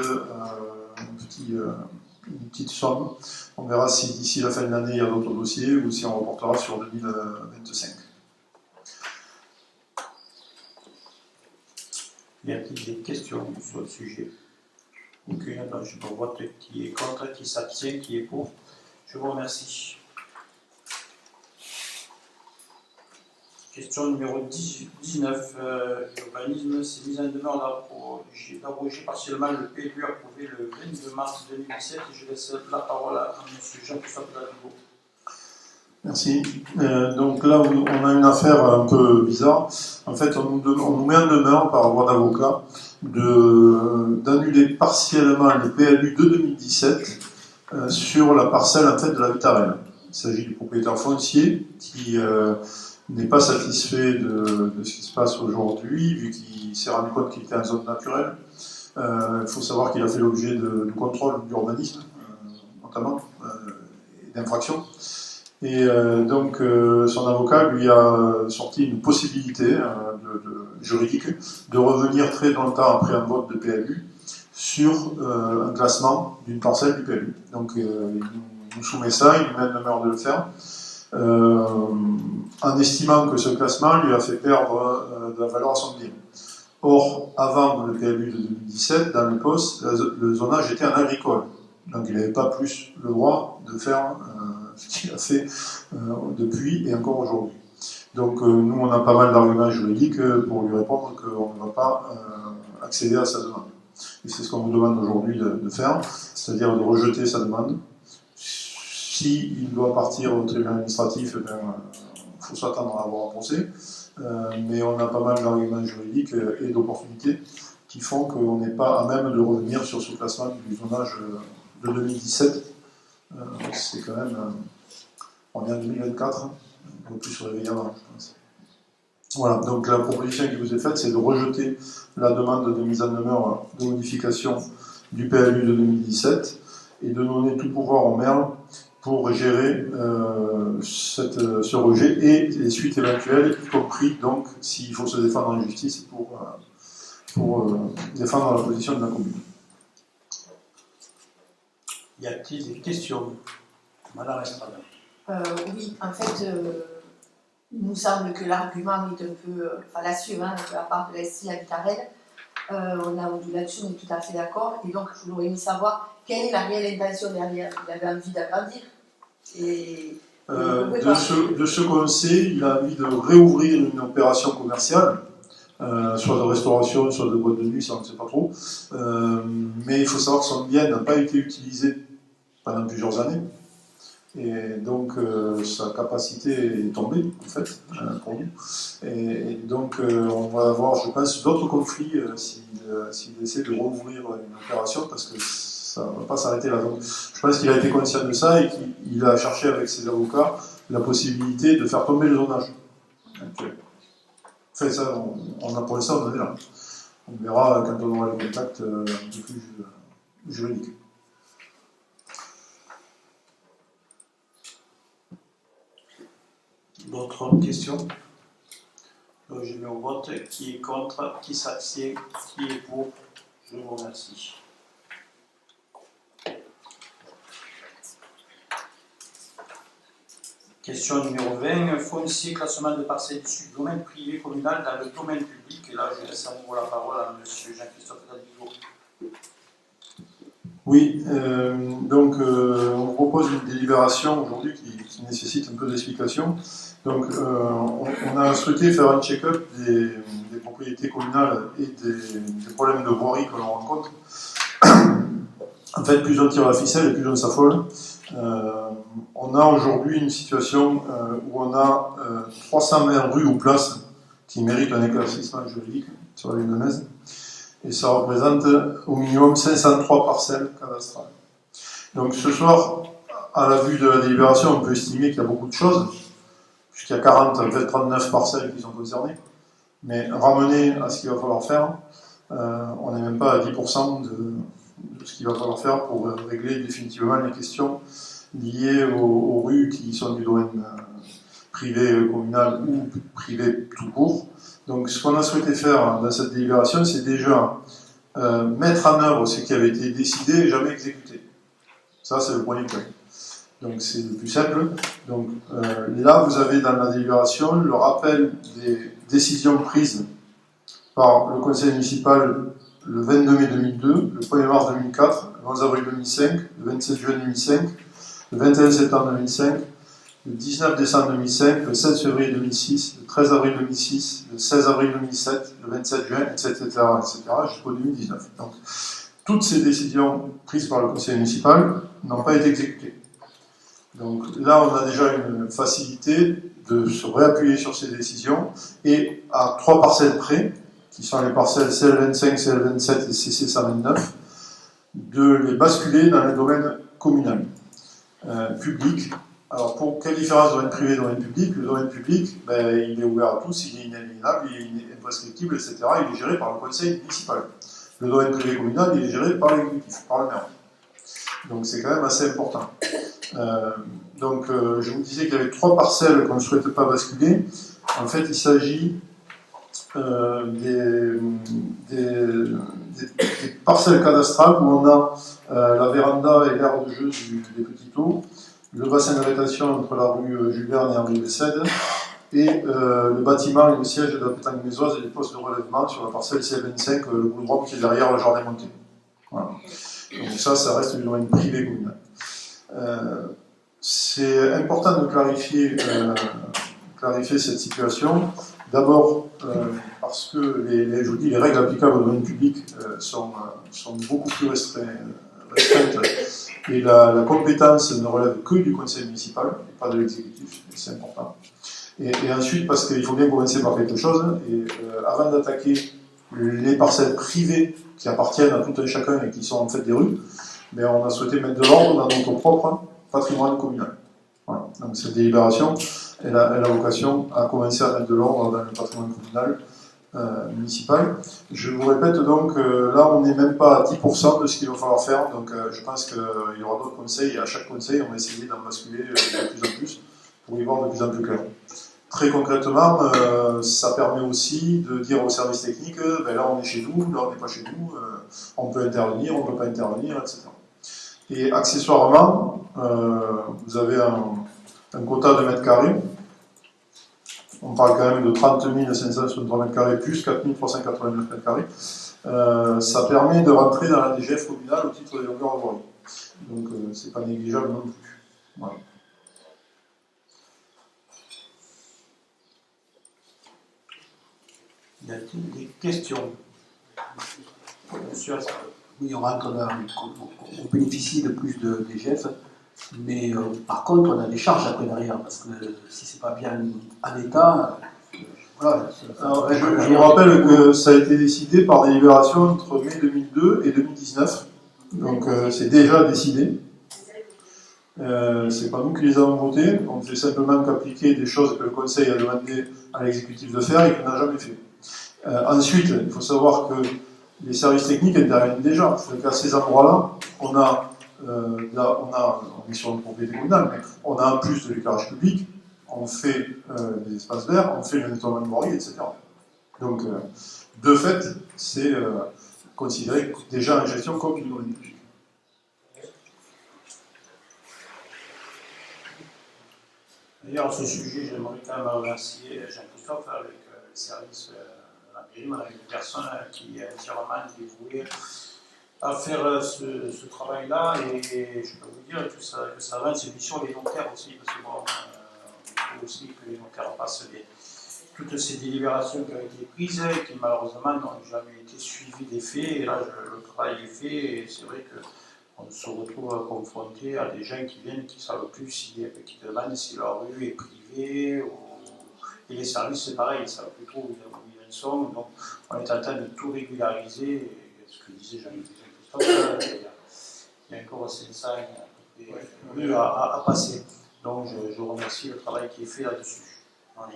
une petite somme. On verra si d'ici la fin de l'année il y a d'autres dossiers ou si on reportera sur 2025. Y a-t-il des questions sur le sujet? Aucune, donc je me vote qui est contre, qui s'abstient, qui est pour. Je vous remercie. Question numéro 19, urbanisme, c'est mise en demeure d'abroger partiellement le PLU approuvé le 22 mars 2017 et je laisse la parole à M. Jean-Christophe Dabigo. Merci. Donc là, on a une affaire un peu bizarre. En fait, on nous met en demeure par voie d'avocat d'annuler partiellement les PLU de 2017 sur la parcelle en fait, de la Vitarelle. Il s'agit du propriétaire foncier qui n'est pas satisfait de ce qui se passe aujourd'hui, vu qu'il s'est rendu compte qu'il était en zone naturelle. Il faut savoir qu'il a fait l'objet de contrôles d'urbanisme, notamment, et d'infractions. Et donc, son avocat lui a sorti une possibilité juridique de revenir très longtemps après un vote de PLU sur un classement d'une parcelle du PLU. Donc, il nous soumet ça, il nous met en demeure de le faire. En estimant que ce classement lui a fait perdre de la valeur à son bien. Or, avant le PLU de 2017, dans le poste, le zonage était en agricole. Donc il n'avait pas plus le droit de faire ce qu'il a fait depuis et encore aujourd'hui. Donc nous, on a pas mal d'arguments juridiques pour lui répondre qu'on ne va pas accéder à sa demande. Et c'est ce qu'on vous demande aujourd'hui de faire, c'est-à-dire de rejeter sa demande. S'il doit partir au tribunal administratif, il faut s'attendre à avoir un procès, mais on a pas mal d'arguments juridiques et d'opportunités qui font qu'on n'est pas à même de revenir sur ce classement du zonage de 2017. C'est quand même... on est en 2024, on peut plus se réveiller avant, je pense. Voilà, donc la proposition qui vous est faite, c'est de rejeter la demande de mise en demeure de modification du PLU de 2017 et de donner tout pouvoir au maire pour gérer ce rejet et les suites éventuelles, y compris donc s'il faut se défendre en justice pour défendre la position de la commune. Y a-t-il des questions? Madame Estrada. Oui, en fait, il nous semble que l'argument est un peu fallacieux de la part de la SCI à Vitarelle. Là-dessus, on est tout à fait d'accord. Et donc, je voudrais savoir quelle est la réelle intention derrière. Il avait envie d'agrandir. De ce qu'on sait, il a envie de réouvrir une opération commerciale, soit de restauration, soit de boîte de nuit, ça on ne sait pas trop. Mais il faut savoir que son bien n'a pas été utilisé pendant plusieurs années. Et donc sa capacité est tombée, en fait, pour nous. Et donc on va avoir, je pense, d'autres conflits s'il essaie de rouvrir une opération, parce que Ça ne va pas s'arrêter là. Donc, je pense qu'il a été conscient de ça et qu'il a cherché avec ses avocats la possibilité de faire tomber le zonage actuel. Enfin, ça, on a pour l'instant, on en est là. On verra quand on aura les contacts un peu plus juridiques. D'autres questions? Je mets au vote. Qui est contre? Qui s'abstient? Qui est pour? Je vous remercie. Question numéro 20. Foncier, classement de parcelles issues du domaine privé communal dans le domaine public. Et là, je laisse à nouveau la parole à M. Jean-Christophe Davigo. Oui, donc on vous propose une délibération aujourd'hui qui nécessite un peu d'explication. Donc on a souhaité faire un check-up des propriétés communales et des problèmes de voirie que l'on rencontre. En fait, plus on tire la ficelle et plus on s'affole. On a aujourd'hui une situation où on a 320 rues ou places qui méritent un éclaircissement juridique sur la ville de Metz. Et ça représente au minimum 503 parcelles cadastrales. Donc ce soir, à la vue de la délibération, on peut estimer qu'il y a beaucoup de choses, puisqu'il y a 39 parcelles qui sont concernées. Mais ramené à ce qu'il va falloir faire, on n'est même pas à 10% de ce qu'il va falloir faire pour régler définitivement les questions liées aux rues qui sont du domaine privé communal ou privé tout court. Donc ce qu'on a souhaité faire dans cette délibération, c'est déjà mettre en œuvre ce qui avait été décidé et jamais exécuté. Ça, c'est le premier point. Donc c'est le plus simple. Donc là, vous avez dans la délibération le rappel des décisions prises par le conseil municipal le 22 mai 2002, le 1er mars 2004, le 11 avril 2005, le 27 juin 2005, le 21 septembre 2005, le 19 décembre 2005, le 16 février 2006, le 13 avril 2006, le 16 avril 2007, le 27 juin, etc., jusqu'au 2019. Donc, toutes ces décisions prises par le conseil municipal n'ont pas été exécutées. Donc là, on a déjà une facilité de se réappuyer sur ces décisions et à 3 parcelles près, qui sont les parcelles CL25, CL27 et CC129, de les basculer dans le domaine communal, public. Alors, pour quelle différence domaine privé et domaine public? Le domaine public, il est ouvert à tous, il est inaliénable, il est imprescriptible, etc. Il est géré par le conseil municipal. Le domaine privé communal, il est géré par l'exécutif, par le maire. Donc, c'est quand même assez important. Je vous disais qu'il y avait 3 parcelles qu'on ne souhaite pas basculer. En fait, il s'agit des parcelles cadastrales où on a la véranda et l'aire de jeu des Petits Taux, le bassin de rétention entre la rue Jules Verne et Henri Bessède, et le bâtiment et le siège de la pétanque mésoise et les postes de relèvement sur la parcelle CL25, le boulevard qui est derrière le jardin monté. Voilà. Donc ça reste du domaine privé communal. C'est important de clarifier cette situation. D'abord, parce que je vous dis, les règles applicables au domaine public sont beaucoup plus restreintes et la compétence ne relève que du conseil municipal et pas de l'exécutif, c'est important. Et ensuite, parce qu'il faut bien commencer par quelque chose, et avant d'attaquer les parcelles privées qui appartiennent à tout un chacun et qui sont en fait des rues, on a souhaité mettre de l'ordre dans notre propre patrimoine communal. Voilà. Donc cette délibération, elle a vocation à commencer à mettre de l'ordre dans le patrimoine communal municipal. Je vous répète donc, là on n'est même pas à 10% de ce qu'il va falloir faire, donc je pense qu'il y aura d'autres conseils, et à chaque conseil on va essayer d'en basculer de plus en plus pour y voir de plus en plus clair. Très concrètement, ça permet aussi de dire aux services techniques, là on est chez nous, là on n'est pas chez nous, on peut intervenir, on ne peut pas intervenir, etc. Et accessoirement, vous avez un quota de mètres carrés. On parle quand même de 30 563 mètres carrés plus 4 389 mètres carrés. Ça permet de rentrer dans la DGF communale au titre des longueurs de voirie. Donc c'est pas négligeable non plus. Voilà. Y a-t-il des questions? Monsieur Assad. Oui, on bénéficie de plus de DGF, mais par contre, on a des charges après derrière, parce que si c'est pas bien en état, voilà. Alors, je vous rappelle que ça a été décidé par délibération entre mai 2002 et 2019. Donc c'est déjà décidé. C'est pas nous qui les avons votés, on ne fait simplement qu'appliquer des choses que le Conseil a demandé à l'exécutif de faire et qu'il n'a jamais fait. Ensuite, il faut savoir que les services techniques interviennent déjà. C'est-à-dire qu'à ces endroits-là, on est sur une propriété communale, mais on a en plus de l'éclairage public, on fait des espaces verts, on fait le nettoiement de voirie, etc. Donc, de fait, c'est considéré déjà en gestion comme du domaine public. D'ailleurs, à ce sujet, j'aimerais quand même remercier Jean-Christophe avec les services de la mairie, avec les personnes qui est entièrement dévouée à faire ce travail-là. Et je peux vous dire que ça avance et puis sur les notaires aussi, parce que bon, il faut aussi que les notaires passent toutes ces délibérations qui ont été prises et qui malheureusement n'ont jamais été suivies des faits. Et là, le travail est fait et c'est vrai que on se retrouve confronté à des gens qui viennent, qui ne savent plus qui demandent si leur rue est privée et les services c'est pareil, ils ne savent plus trop où ils en sont. Donc on est en train de tout régulariser. Et ce que disait Jean-Christophe, il y a encore 500 rues à passer. Donc je remercie le travail qui est fait là-dessus. Voilà.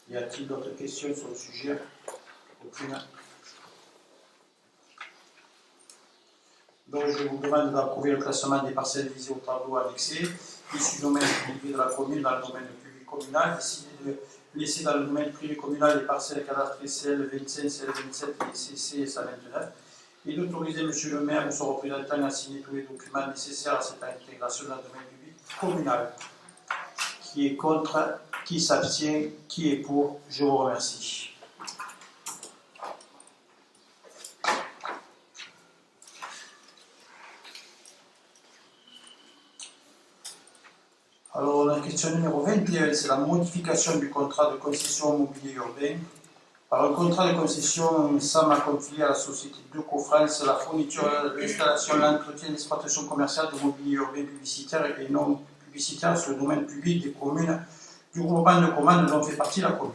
Y a-t-il d'autres questions sur le sujet? Aucune. Donc je vous demande d'approuver le classement des parcelles visées au tableau annexé, issues du domaine privé de la commune dans le domaine public communal, décider de laisser dans le domaine privé communal les parcelles cadastrées CL25, CL27 et CC 129, et d'autoriser M. le maire ou son représentant à signer tous les documents nécessaires à cette intégration dans le domaine public communal. Qui est contre? Qui s'abstient? Qui est pour? Je vous remercie. Alors, la question numéro 21, c'est la modification du contrat de concession immobilier urbain. Alors, le contrat de concession SAM a confié à la société DECO-France la fourniture, l'installation, l'entretien et l'exploitation commerciale de mobilier urbain publicitaire et non publicitaire sur le domaine public des communes du groupement de commandes dont fait partie la commune.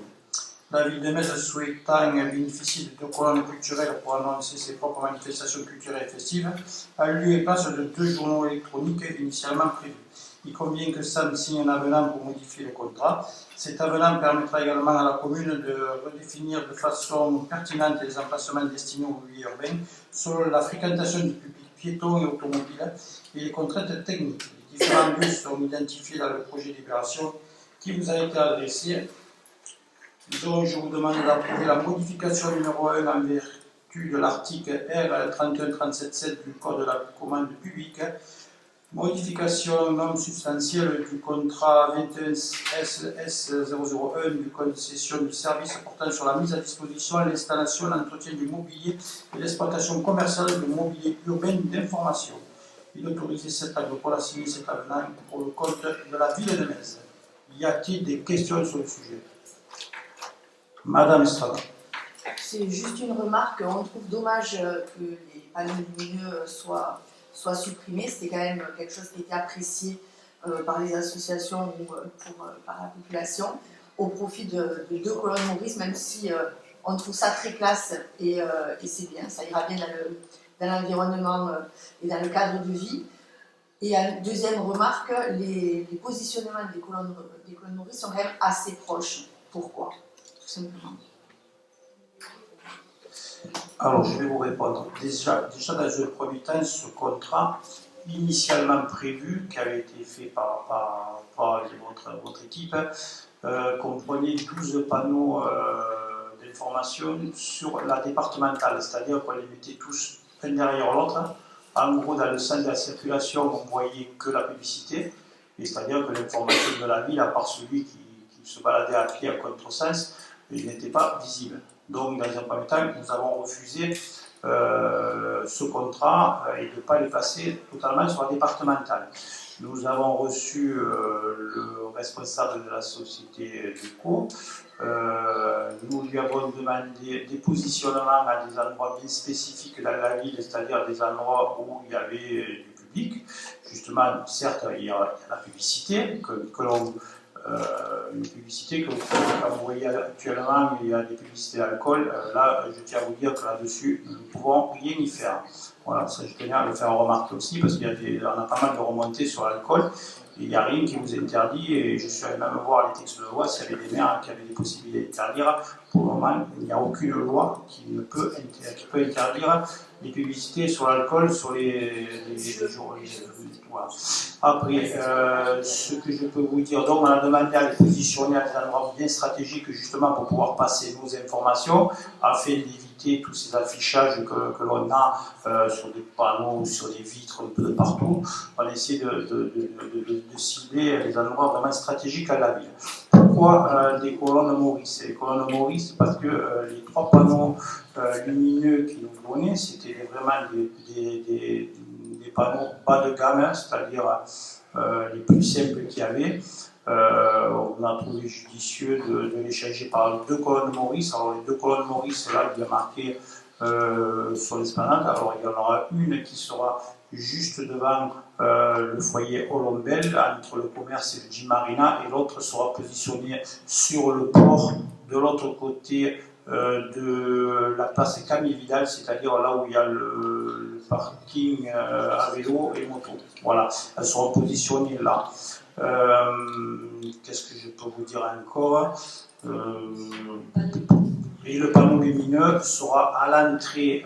La ville de Metz souhaitant bénéficier de 2 colonnes culturelles pour annoncer ses propres manifestations culturelles et festives, a lieu et place de 2 journaux électroniques initialement prévus. Il convient que SAM signe un avenant pour modifier le contrat. Cet avenant permettra également à la commune de redéfinir de façon pertinente les emplacements destinés au mobilier urbain selon la fréquentation du public piéton et automobile et les contraintes techniques. Les différents lieux seront identifiés dans le projet de libération qui vous a été adressé. Donc, je vous demande d'approuver la modification numéro 1 en vertu de l'article R31377 du Code de la commande publique. Modification non substantielle du contrat 21SS001 du concession de services portant sur la mise à disposition, l'installation, l'entretien du mobilier et l'exploitation commerciale du mobilier urbain d'information. Il autorise cette agricole à signer cet avenant pour le compte de la ville de Metz. Y a-t-il des questions sur le sujet? Madame Estrada. C'est juste une remarque. On trouve dommage que les panneaux lumineux soient supprimés. C'était quand même quelque chose qui était apprécié par les associations ou par la population au profit de 2 colonnes Maurice, même si on trouve ça très classe et c'est bien, ça ira bien dans l'environnement et dans le cadre de vie. Et deuxième remarque, les positionnements des colonnes Maurice sont quand même assez proches. Pourquoi? Tout simplement. Alors, je vais vous répondre. Déjà dans un premier temps, ce contrat initialement prévu, qui avait été fait par votre équipe, comprenait 12 panneaux d'information sur la départementale, c'est-à-dire qu'on les mettait tous un derrière l'autre. En gros, dans le sens de la circulation, on ne voyait que la publicité, et c'est-à-dire que l'information de la ville, à part celui qui se baladait à pied à contresens, il n'était pas visible. Donc, dans un premier temps, nous avons refusé ce contrat et de ne pas les passer totalement sur la départementale. Nous avons reçu le responsable de la société DECO. Nous lui avons demandé des positionnements à des endroits bien spécifiques dans la ville, c'est-à-dire des endroits où il y avait du public. Justement, certes, il y a la publicité une publicité comme vous voyez actuellement, il y a des publicités d'alcool. Là, je tiens à vous dire que là-dessus, nous ne pouvons rien y faire. Voilà, ça je tenais à le faire remarquer aussi, parce qu'on a pas mal de remontées sur l'alcool. Il n'y a rien qui vous interdit, et je suis allé même voir les textes de loi s'il y avait des maires qui avaient des possibilités d'interdire. Pour le moment, il n'y a aucune loi qui peut interdire les publicités sur l'alcool sur les jours. Voilà. Après, ce que je peux vous dire, donc on a demandé à les positionner à des endroits bien stratégiques, justement pour pouvoir passer nos informations, afin d'éviter tous ces affichages que l'on a sur des panneaux, sur des vitres, un peu de partout. On essaie de cibler les endroits vraiment stratégiques à la ville. Pourquoi des colonnes Maurice? Les colonnes Maurice, parce que les 3 panneaux lumineux qu'ils nous donnaient, c'était vraiment des panneaux bas de gamme, c'est-à-dire les plus simples qu'il y avait. On a trouvé judicieux de les changer par 2 colonnes Maurice. Alors les 2 colonnes Maurice, là, il y a marqué sur l'esplanade. Alors il y en aura une qui sera juste devant le foyer Olombel, entre le commerce et le gym Marina, et l'autre sera positionnée sur le port de l'autre côté de la place Camille Vidal, c'est-à-dire là où il y a le parking à vélo et moto. Voilà, elles seront positionnées là. Qu'est-ce que je peux vous dire encore? Et le panneau lumineux sera à l'entrée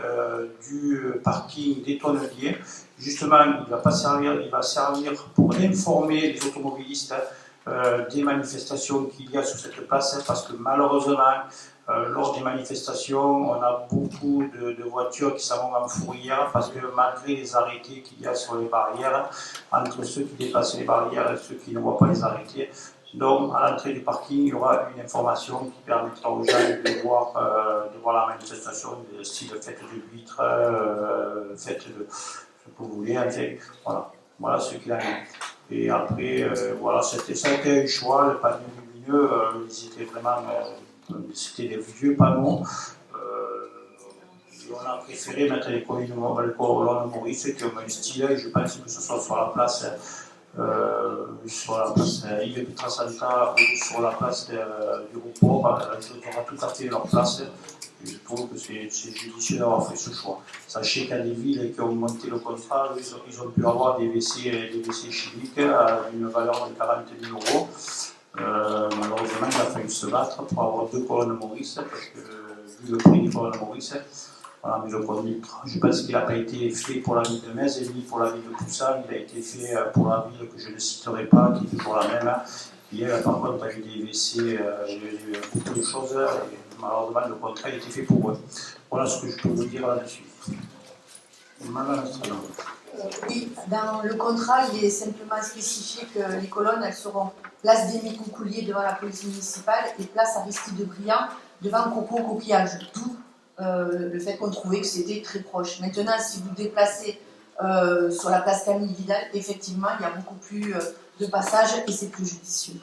du parking des Tonneliers. Justement, il va servir pour informer les automobilistes des manifestations qu'il y a sur cette place, parce que malheureusement, lors des manifestations, on a beaucoup de voitures qui s'en vont en fourrière, parce que malgré les arrêtés qu'il y a sur les barrières, entre ceux qui dépassent les barrières et ceux qui ne voient pas les arrêtés, donc à l'entrée du parking, il y aura une information qui permettra aux gens de voir la manifestation, style fête de l'huître, fête de ce que vous voulez, enfin, voilà ce qu'il a mis. Et après, voilà, ça a été un choix. Le panneau lumineux, ils étaient vraiment, c'était des vieux panneaux. On a préféré mettre les colonnes Maurice qui ont un style, je pense que ce soit sur la place Yves Pietrasanta ou sur la place du Rouport, ils auront tout à fait leur place. Et je trouve que c'est judicieux d'avoir fait ce choix. Sachez qu'il y a des villes qui ont monté le contrat, ils ont pu avoir des WC chimiques à une valeur de 40 000 €. Malheureusement, il a fallu se battre pour avoir 2 colonnes Maurice, parce que vu le prix des colonnes Maurice, voilà, mais je pense qu'il n'a pas été fait pour la ville de Metz et ni pour la ville de Poussin, il a été fait pour la ville que je ne citerai pas, qui est toujours la même. Et par contre, il y a eu des WC, il y a eu beaucoup de choses, et malheureusement, le contrat a été fait pour eux. Voilà ce que je peux vous dire là-dessus. Oui, dans le contrat, il est simplement spécifié que les colonnes, elles seront place d'Émile Coucoulier devant la police municipale et place Aristide de Briand devant Coco Coquillage. D'où le fait qu'on trouvait que c'était très proche. Maintenant, si vous déplacez sur la place Camille Vidal, effectivement, il y a beaucoup plus de passages et c'est plus judicieux.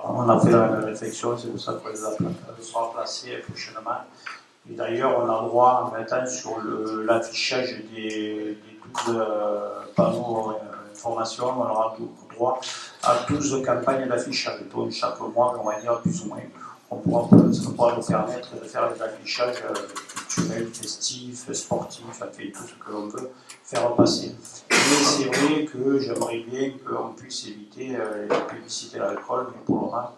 On a fait la même réflexion, c'est pour ça qu'elle sera placée prochainement. Et d'ailleurs, on a le droit maintenant sur l'affichage des 12 panneaux d'information, on aura droit à 12 campagnes d'affichage. Donc chaque mois, on va dire plus ou moins, ça pourra nous permettre de faire des affichages culturels, festifs, sportifs, enfin tout ce que l'on veut faire passer. Mais c'est vrai que j'aimerais bien qu'on puisse éviter la publicité de l'alcool, mais pour le moment,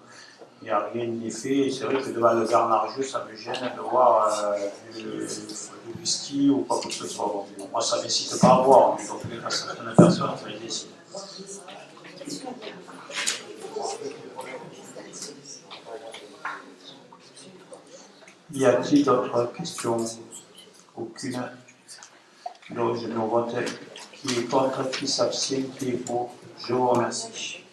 il n'y a rien d'effet. C'est vrai que devant le garnargeux, ça me gêne de voir du whisky ou quoi que ce soit. Bon, moi, ça ne m'incite pas à boire, mais dans tous les cas, certaines personnes, ça les décide. Y a-t-il d'autres questions? Aucune. Donc, je me vote qui est contre, qui s'abstient, qui est pour. Je vous remercie.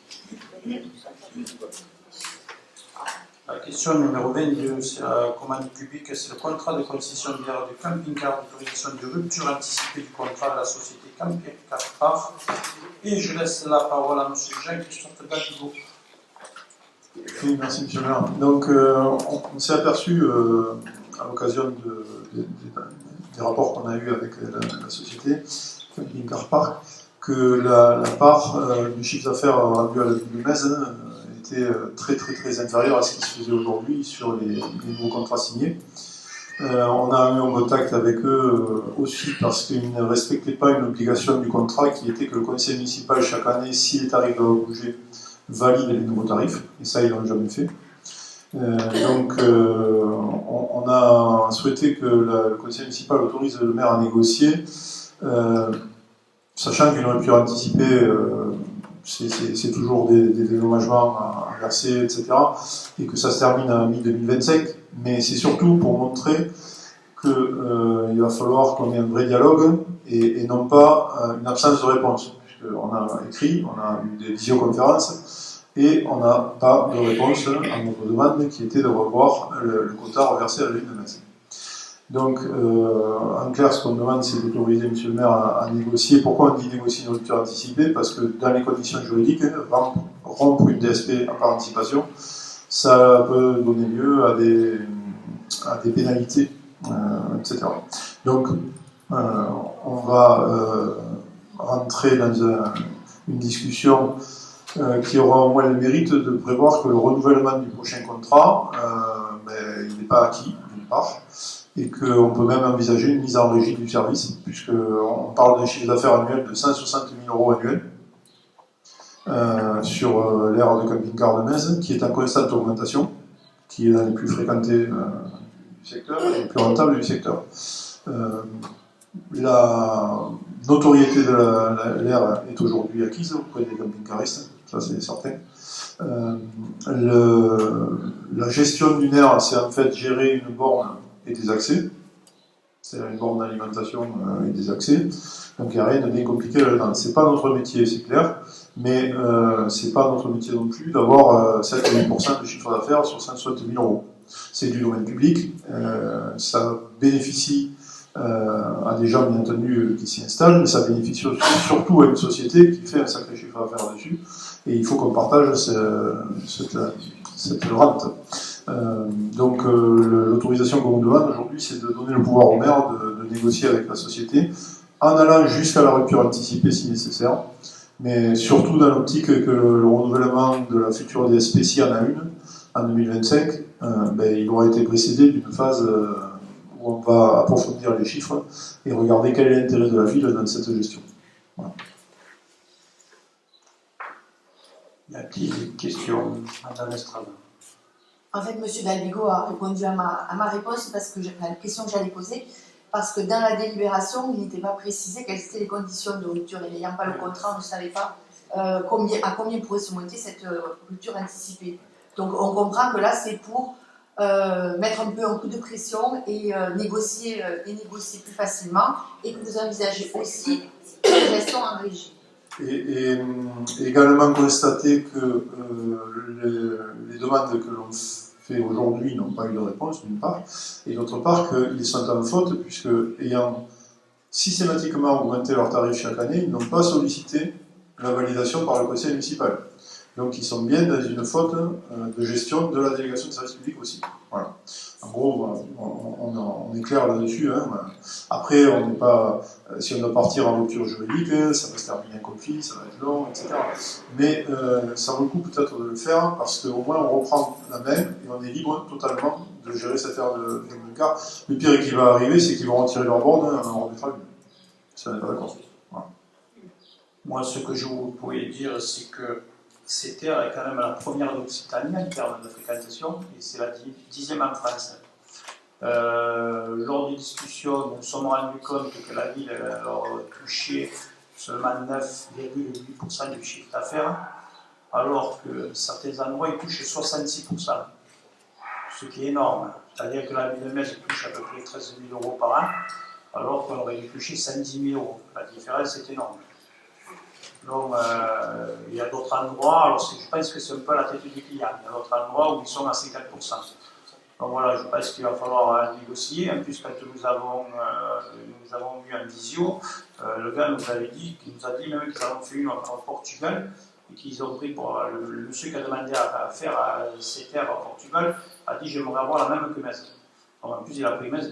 La question numéro 22, c'est la commande publique, c'est le contrat de concession de l'aire du camping-car d'autorisation de rupture anticipée du contrat de la société Camping-Car Parc. Et je laisse la parole à M. Jean-Christophe Davigo. Oui, merci M. le maire. Donc, on s'est aperçu à l'occasion des rapports qu'on a eus avec la société Camping-Car Parc que la part du chiffre d'affaires rendu à la ville de Metz était très inférieure à ce qui se faisait aujourd'hui sur les nouveaux contrats signés. On a eu un contact avec eux aussi parce qu'ils ne respectaient pas une obligation du contrat qui était que le conseil municipal, chaque année, si les tarifs doivent bouger, valide les nouveaux tarifs. Et ça, ils ne l'ont jamais fait. On a souhaité que le conseil municipal autorise le maire à négocier, sachant qu'il aurait pu anticiper, c'est toujours des dédommagements à verser, etc., et que ça se termine à mi-2025. Mais c'est surtout pour montrer qu'il va falloir qu'on ait un vrai dialogue et non pas une absence de réponse. Puisqu'on a écrit, on a eu des visioconférences et on n'a pas de réponse à notre demande qui était de revoir le quota reversé à la ville de Metz. Donc, en clair, ce qu'on demande, c'est d'autoriser M. le maire à négocier. Pourquoi on dit négocier une rupture anticipée? Parce que dans les conditions juridiques, rompre une DSP par anticipation, ça peut donner lieu à des pénalités, etc. Donc, on va rentrer dans une discussion qui aura au moins le mérite de prévoir que le renouvellement du prochain contrat, il n'est pas acquis, d'une part, et qu'on peut même envisager une mise en régie du service, puisqu'on parle d'un chiffre d'affaires annuel de 160 000 € annuels sur l'aire de camping-car de Metz, qui est en constante augmentation, qui est l'un des plus fréquentés du secteur et le plus rentable du secteur. La notoriété de l'aire est aujourd'hui acquise auprès des camping-caristes, ça c'est certain. La gestion d'une aire, c'est en fait gérer une borne et des accès, c'est-à-dire une borne d'alimentation et des accès, donc il n'y a rien de bien compliqué là-dedans. C'est pas notre métier, c'est clair, mais c'est pas notre métier non plus d'avoir 7,8% de chiffre d'affaires sur 160 000 €. C'est du domaine public, ça bénéficie à des gens bien entendu qui s'y installent, mais ça bénéficie surtout à une société qui fait un sacré chiffre d'affaires dessus, et il faut qu'on partage cette rente. Donc l'autorisation qu'on nous demande aujourd'hui, c'est de donner le pouvoir au maire de négocier avec la société, en allant jusqu'à la rupture anticipée si nécessaire, mais surtout dans l'optique que le renouvellement de la future DSP, s'il y en a une, en 2025, il aura été précédé d'une phase où on va approfondir les chiffres et regarder quel est l'intérêt de la ville dans cette gestion. Voilà. Y a-t-il des questions, Madame Estrada? En fait, M. Dalbigo a répondu à ma réponse parce que la question que j'allais poser, parce que dans la délibération, il n'était pas précisé quelles étaient les conditions de rupture. Et n'ayant pas le contrat, on ne savait pas à combien pourrait se monter cette rupture anticipée. Donc on comprend que là, c'est pour mettre un peu un coup de pression et négocier plus facilement, et que vous envisagez aussi une gestion en régie. Et également constater que les demandes que l'on fait aujourd'hui n'ont pas eu de réponse, d'une part, et d'autre part qu'ils sont en faute, puisque ayant systématiquement augmenté leurs tarifs chaque année, ils n'ont pas sollicité la validation par le conseil municipal. Donc ils sont bien dans une faute de gestion de la délégation de service public aussi. Voilà. En gros, on est clair là-dessus. Hein. Après, on n'est pas, si on doit partir en rupture juridique, ça va se terminer en conflit, ça va être long, etc. Mais ça vaut le coup peut-être de le faire parce qu'au moins on reprend la main et on est libre totalement de gérer cette aire de cas. Le pire qui va arriver, c'est qu'ils vont retirer leur borne, on remettra une. Ça n'est pas d'accord. Voilà. Moi, ce que je pourrais dire, c'est que cette aire est quand même la première d'Occitanie en termes de fréquentation, et c'est la 10e en France. Lors des discussions, nous nous sommes rendus compte que la ville touchait seulement 9,8% du chiffre d'affaires, alors que certains endroits ils touchent 66%, ce qui est énorme. C'est-à-dire que la ville de Metz touche à peu près 13 000 € par an, alors qu'on aurait dû toucher 110 000 €. La différence est énorme. Donc, il y a d'autres endroits, alors je pense que c'est un peu la tête du client, il y a d'autres endroits où ils sont à 50%. Donc voilà, je pense qu'il va falloir négocier. En plus, quand nous avons eu un visio, le gars nous avait dit, qu'il nous a dit même qu'ils avaient fait une au Portugal, et qu'ils ont pris pour le monsieur qui a demandé à faire cette terres au Portugal, a dit j'aimerais avoir la même que Metz. Donc, en plus, ils ont pris Metz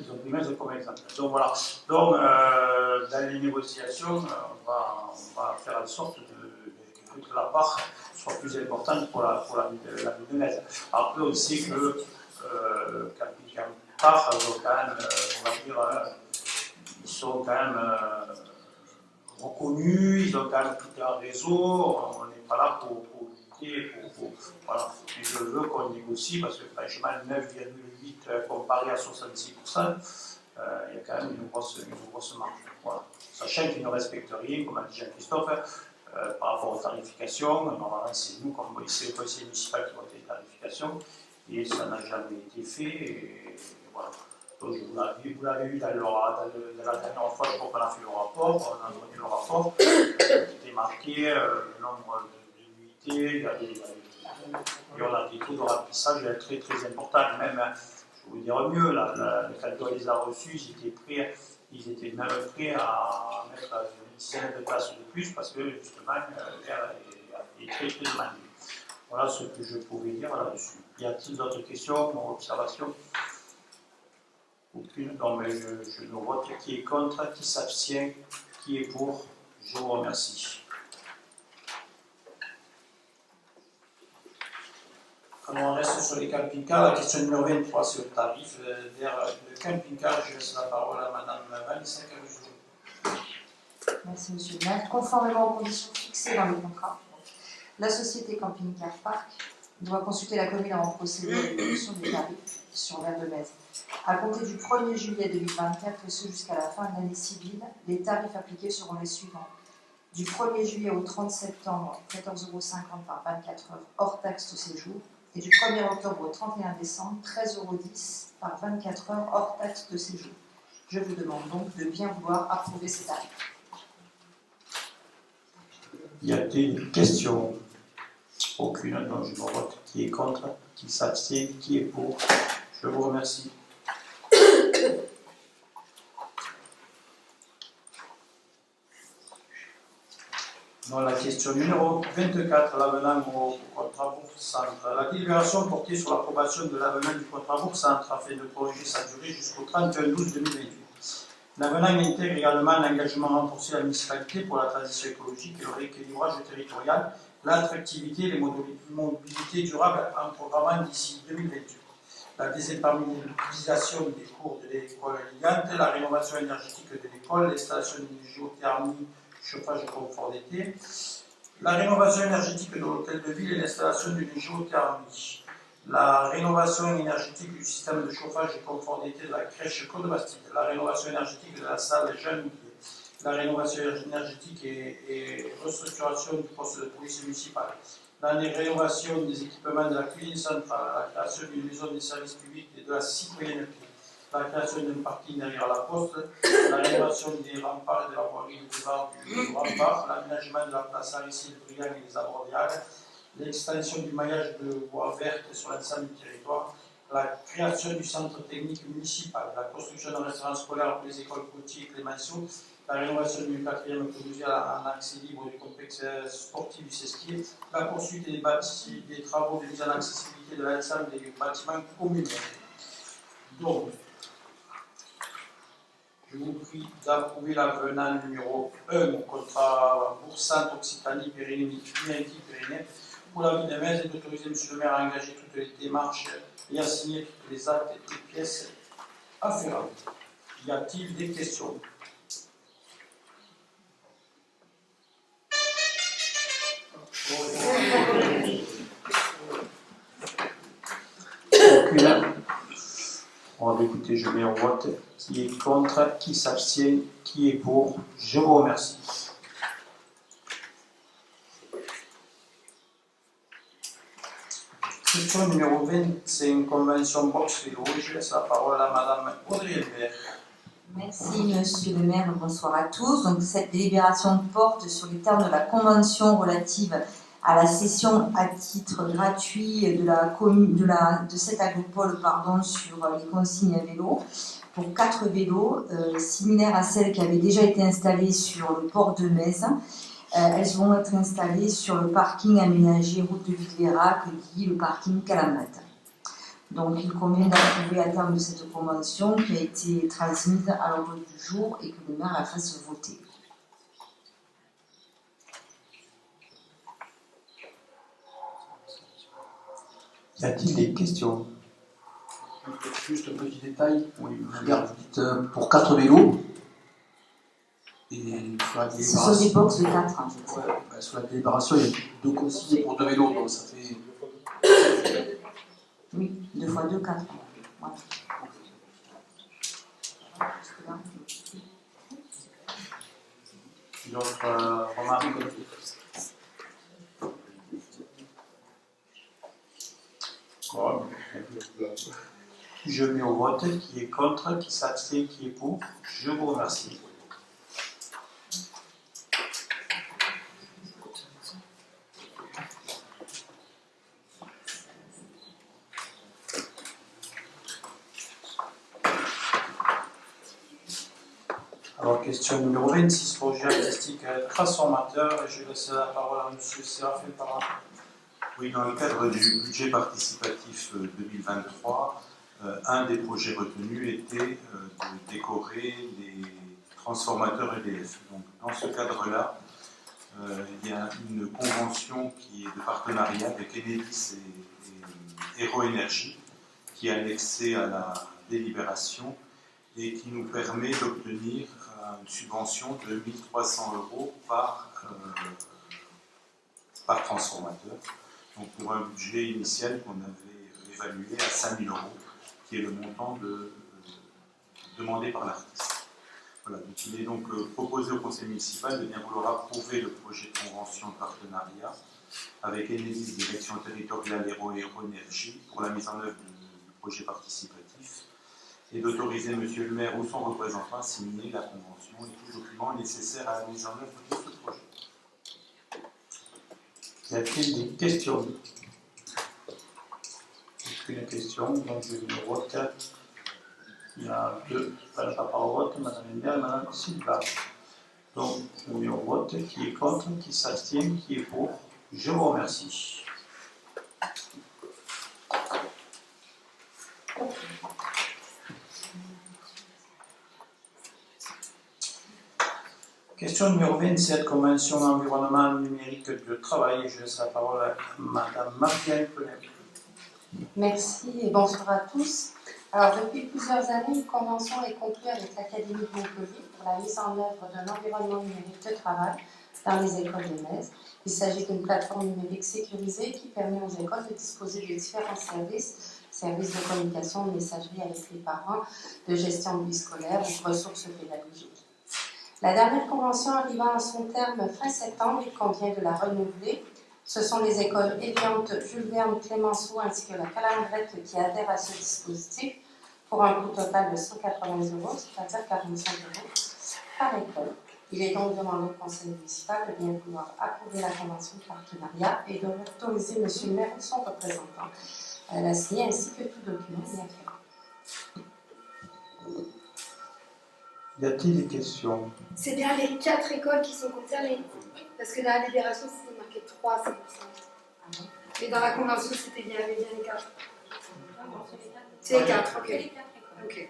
comme exemple. Donc voilà. Donc, dans les négociations, on va faire en sorte que la part soit plus importante pour la ville de Metz. Après, on sait que tard, donc quand même, on va dire, ils sont quand même reconnus, ils ont quand même tout un réseau, on n'est pas là pour lutter, voilà. Et je veux qu'on négocie, parce que franchement, 9,8 comparé à 66%, il y a quand même une grosse marge. Voilà. Sachant qu'ils ne respectent rien, comme a dit Jean-Christophe, par rapport aux tarifications. Normalement, c'est nous, comme c'est le conseil municipal qui vote les tarifications, et ça n'a jamais été fait. Et voilà. Donc, vous l'avez vu dans la dernière fois, je crois qu'on a fait le rapport, on a donné le rapport, qui était marqué le nombre de nuitées, et on a des taux de remplissage très très importants. Même, je vais vous dire mieux, quand on les a reçus, ils étaient même prêts à mettre une dizaine de places de plus parce que justement l'air est très très demandé. Voilà ce que je pouvais dire là-dessus. Y a-t-il d'autres questions ou observations? Aucune. Non, mais je ne vote qui est contre, qui s'abstient, qui est pour. Je vous remercie. Alors on reste sur les camping-cars. La question numéro 23, c'est le tarif de camping-car. Je laisse la parole à Mme Vanessa Caruso. Merci Monsieur le maire. Conformément aux conditions fixées dans le contrat, la société Camping Car Park doit consulter la commune avant de procéder à l'évolution des tarifs sur l'aire de Metz. À compter du 1er juillet 2024 et ce jusqu'à la fin de l'année civile, les tarifs appliqués seront les suivants. Du 1er juillet au 30 septembre, 14,50 € par 24 heures hors taxe de séjour. Et du 1er octobre au 31 décembre, 13,10 € par 24 heures hors taxe de séjour. Je vous demande donc de bien vouloir approuver ces tarifs. Y a-t-il une question? Aucune, donc je me vote qui est contre, qui s'abstient, qui est pour. Je vous remercie. Dans la question numéro 24, l'avenant au contrat bourg-centre. La délibération portée sur l'approbation de l'avenant du contrat bourg-centre afin de prolonger sa durée jusqu'au 31/12/2028. L'avenant intègre également l'engagement renforcé de la municipalité pour la transition écologique et le rééquilibrage territorial, l'attractivité et les mobilités durables en programmant d'ici 2028. La désimperméabilisation des cours de l'école Ligante, la rénovation énergétique de l'école, l'installation d'une géothermie, chauffage et confort d'été, la rénovation énergétique de l'hôtel de ville et l'installation d'une géothermie, la rénovation énergétique du système de chauffage et confort d'été de la crèche Côte Bastide, la rénovation énergétique de la salle Jean Moulier, la rénovation énergétique et restructuration du poste de police municipale, la rénovation des équipements de la cuisine centrale, la création d'une maison des services publics et de la citoyenneté, la création d'un parking derrière la poste, la rénovation des remparts et de la voirie de départ du rempart, l'aménagement de la place Aristide Briand et des abords des Halles, l'extension du maillage de voies vertes sur l'ensemble du territoire, la création du centre technique municipal, la construction d'un restaurant scolaire pour les écoles Coutier et Clémenceau, la rénovation du 4e pelouse en accès libre du complexe sportif du Sesquier, la poursuite des travaux de mise en accessibilité de l'ensemble des bâtiments communaux. Donc, je vous prie d'approuver l'avenant numéro 1 au contrat bourg-centre Occitanie-Pyrénées pour la ville de Metz et d'autoriser M. le maire à engager toutes les démarches et à signer toutes les actes et les pièces afférentes. Y a-t-il des questions? Aucune. On va écouter, je mets en vote qui est contre, qui s'abstient, qui est pour. Je vous remercie. Question numéro 25, convention box vélo. Je laisse la parole à Madame Audrey Elbert. Merci Monsieur le maire, bonsoir à tous. Donc, cette délibération porte sur les termes de la convention relative à la cession à titre gratuit de cette agropole sur les consignes à vélo pour 4 vélos similaires à celles qui avaient déjà été installées sur le port de Metz. Elles vont être installées sur le parking aménagé route de Villera que dit le parking Calamat. Donc il convient d'approuver à terme de cette convention qui a été transmise à l'ordre du jour et que le maire la fasse voter. Y a-t-il des questions? Juste un petit détail. Oui, regarde, vous dites pour 4 vélos. Et sur la Ce délibération. sont des box de 4. Hein, Ouais, ben, sur la délibération, il y a 2 consignes pour 2 vélos, donc ça fait. oui, 2 fois 2, 4. Ouais. D'autres remarques? Bon. Je mets au vote qui est contre, qui s'abstient, qui est pour. Je vous remercie. Alors, question numéro 26, projet artistique transformateur. Et je laisse la parole à M. Séraphin Parent. Oui, dans le cadre du budget participatif 2023, un des projets retenus était de décorer les transformateurs EDF. Donc, dans ce cadre-là, il y a une convention qui est de partenariat avec Enedis et Hero Energy qui est annexée à la délibération et qui nous permet d'obtenir une subvention de 1 300 € par transformateur. Donc pour un budget initial qu'on avait évalué à 5 000 €, qui est le montant demandé par l'artiste. Voilà, donc il est donc proposé au conseil municipal de bien vouloir approuver le projet de convention de partenariat avec Enedis Direction Territoriale Hero et Hero Énergie pour la mise en œuvre du projet participatif et d'autoriser monsieur le maire ou son représentant à signer la convention et tout document nécessaire à la mise en œuvre de ce projet. Y a-t-il des questions? Aucune question, donc je vais au vote. Il y a deux, pas la parole au vote, Mme Ender et Mme Silva. Donc, je mets au vote qui est contre, qui s'abstient, qui est pour. Je vous remercie. Question numéro 27, Convention environnement numérique de travail. Je laisse la parole à Mme Martial Penet. Merci et bonsoir à tous. Alors, depuis plusieurs années, une convention est conclue avec l'Académie de Montpellier pour la mise en œuvre d'un environnement numérique de travail dans les écoles de Metz. Il s'agit d'une plateforme numérique sécurisée qui permet aux écoles de disposer de différents services de communication, de messagerie avec les parents, de gestion de vie scolaire ou de ressources pédagogiques. La dernière convention arrivant à son terme fin septembre, il convient de la renouveler. Ce sont les écoles Éviante, Jules Verne, Clémenceau ainsi que la Calandrette qui adhèrent à ce dispositif pour un coût total de 180 €, c'est-à-dire 45 € par école. Il est donc demandé au conseil municipal de bien vouloir approuver la convention de partenariat et de autoriser monsieur le maire ou son représentant à la signer ainsi que tout document y afférent. Y a-t-il des questions? C'est bien les 4 écoles qui sont concernées. Parce que dans la libération, c'était marqué 3, c'est pour ça. Mais dans la convention, c'était bien les 4. C'est les 4, ok. Ok.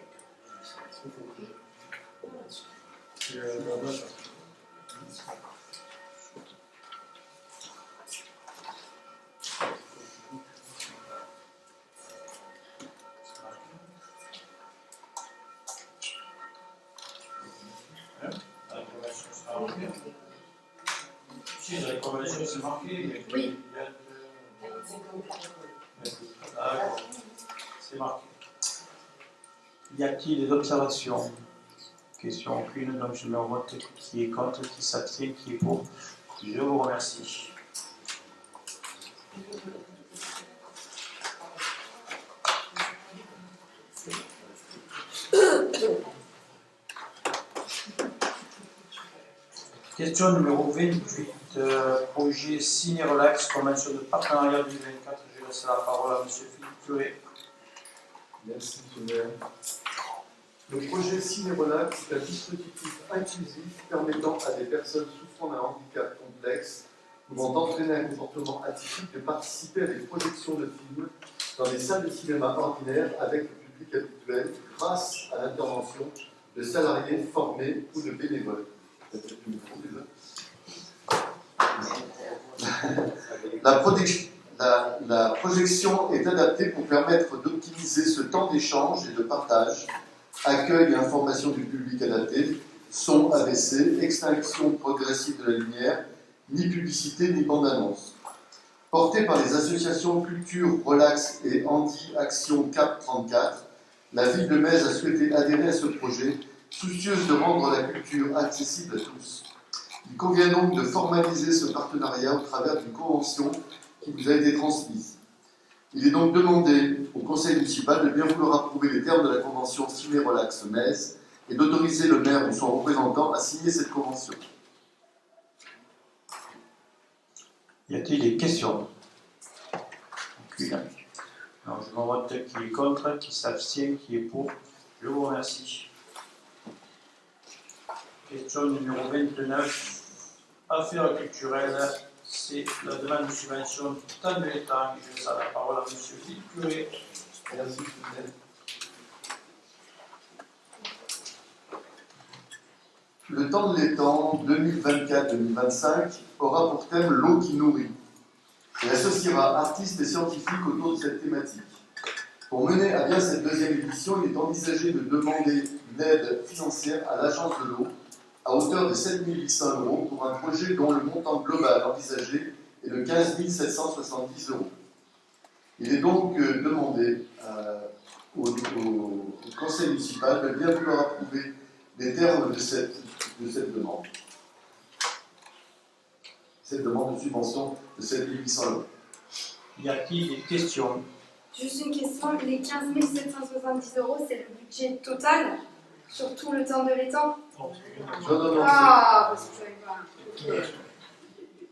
Si, la convention, c'est marqué, mais oui. D'accord, c'est marqué. Y a-t-il des observations? Question aucune, donc je mets en vote qui est contre, qui s'abstient, qui est pour. Je vous remercie. Question numéro 28, projet Ciné Relax, convention de partenariat 2024. Je laisse la parole à M. Philippe Curé. Merci, M. le maire. Le projet Ciné-Relax est un dispositif inclusif permettant à des personnes souffrant d'un handicap complexe pouvant entraîner un comportement atypique de participer à des projections de films dans des salles de cinéma ordinaires avec le public habituel grâce à l'intervention de salariés formés ou de bénévoles. la projection est adaptée pour permettre d'optimiser ce temps d'échange et de partage, accueil et information du public adapté, son abaissé, extinction progressive de la lumière, ni publicité ni bande-annonce. Portée par les associations Culture, Relax et Anti-Action CAP 34, la ville de Metz a souhaité adhérer à ce projet, soucieuse de rendre la culture accessible à tous. Il convient donc de formaliser ce partenariat au travers d'une convention qui vous a été transmise. Il est donc demandé au conseil municipal de bien vouloir approuver les termes de la convention Ciné Relax Metz et d'autoriser le maire ou son représentant à signer cette convention. Y a-t-il des questions? Aucune. Alors, je m'en vote qui est contre, qui s'abstient, qui est pour. Je vous remercie. Question numéro 29. Affaires culturelles. C'est la demande de subvention du temps de l'État. Je laisse la parole à M. Philippe Curé. Merci. Le temps de l'étang 2024-2025 aura pour thème l'eau qui nourrit et associera artistes et scientifiques autour de cette thématique. Pour mener à bien cette deuxième édition, il est envisagé de demander une aide financière à l'Agence de l'eau à hauteur de 7 800 € pour un projet dont le montant global envisagé est de 15 770 €. Il est donc demandé au conseil municipal de bien vouloir approuver les termes de cette demande. Cette demande de subvention de 7 800 €. Y a-t-il des questions? Juste une question, les 15 770 €, c'est le budget total sur tout le temps de l'étang? Non. Ah, parce que je savais pas. Okay.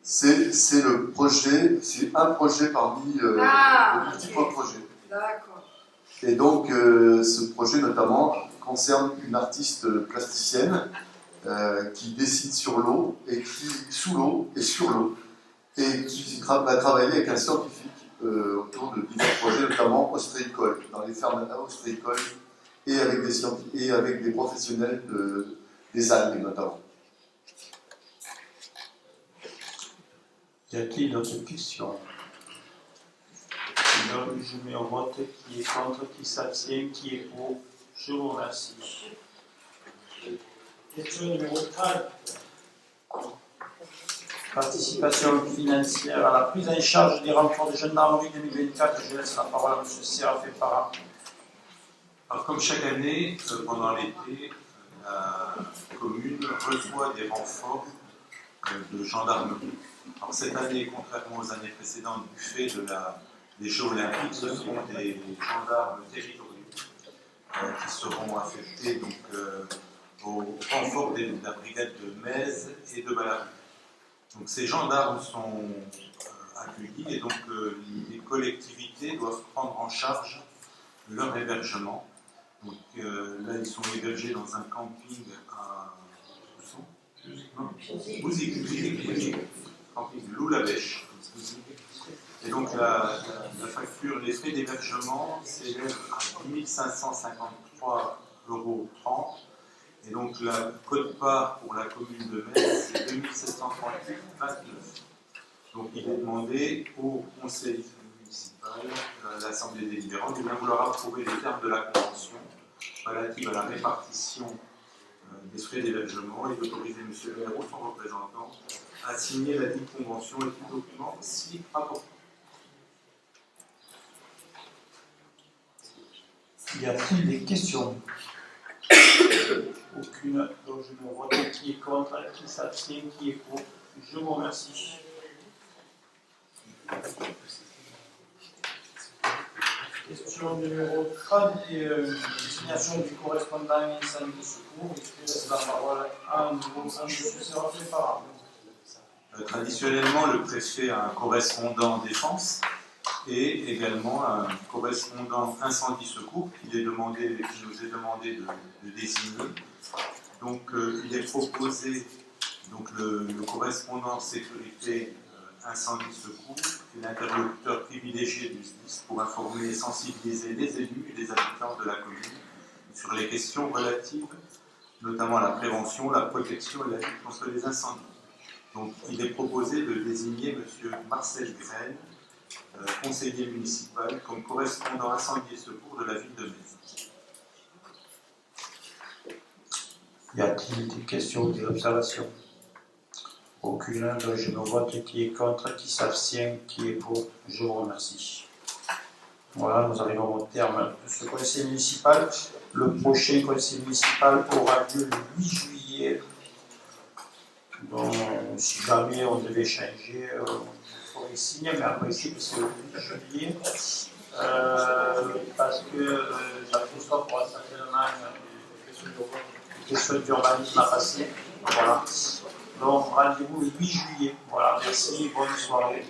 C'est le projet, c'est un projet parmi de multiples projets. D'accord. Et donc, ce projet notamment concerne une artiste plasticienne qui dessine sur l'eau et qui sous l'eau et sur l'eau et qui va travailler avec un scientifique autour de divers projets, notamment ostréicoles, dans les fermes ostréicoles et avec des scientifiques et avec des professionnels des algues notamment. Y a-t-il d'autres questions? Donc, je mets au vote qui est contre, qui s'abstient, qui est pour. Je vous remercie. Question numéro 30. Participation financière à la prise en charge des renforts de gendarmerie 2024. Je laisse la parole à M. Séraphin Parra. Alors, comme chaque année, pendant l'été, la commune reçoit des renforts de gendarmerie. Alors, cette année, contrairement aux années précédentes, du fait des Jeux Olympiques, ce sont des gendarmes territoriaux qui seront affectés donc, au renfort de la brigade de Metz et de Ballaruc. Donc, ces gendarmes sont accueillis et donc les collectivités doivent prendre en charge leur hébergement. Donc là, ils sont hébergés dans un camping à Bouzik, camping Loup-la-Bêche. Et donc la facture, les frais d'hébergement s'élèvent à 10 553,30 €. Et donc la quote-part pour la commune de Metz, c'est 2 738,29 €. Donc il est demandé au conseil municipal, à l'Assemblée délibérante, de bien vouloir approuver les termes de la convention relative à la répartition des frais d'hébergement et d'autoriser M. le maire ou son représentant à signer la dite convention et tout document si rapporté. Y a-t-il des questions? Aucune. Donc je me vote qui est contre, qui s'abstient, qui est pour. Je vous remercie. Question numéro 30, destination du correspondant incendie secours. Je laisse la parole à M. Séraphin Parra. Traditionnellement, le préfet a un correspondant défense et également un correspondant incendie secours qui nous est demandé de désigner. Donc il est proposé donc, le correspondant sécurité incendie secours et l'interlocuteur privilégié du SDIS pour informer et sensibiliser les élus et les habitants de la commune sur les questions relatives notamment à la prévention, la protection et la lutte contre les incendies. Donc il est proposé de désigner M. Marcel Graine conseiller municipal comme correspondant incendie et secours de la ville de Metz. Y a-t-il des questions ou des observations? Aucune, donc je me vote qui est contre, qui s'abstient, qui est pour. Je vous remercie. Voilà, nous arrivons au terme de ce conseil municipal. Le prochain conseil municipal aura lieu le 8 juillet. Donc, si jamais on devait changer, il faudrait signer, mais après, c'est le 8 juillet. Parce que Jean-Christophe aura certainement une question d'urbanisme à passer. Voilà. Donc, rendez-vous le 8 juillet. Voilà, merci, bonne soirée.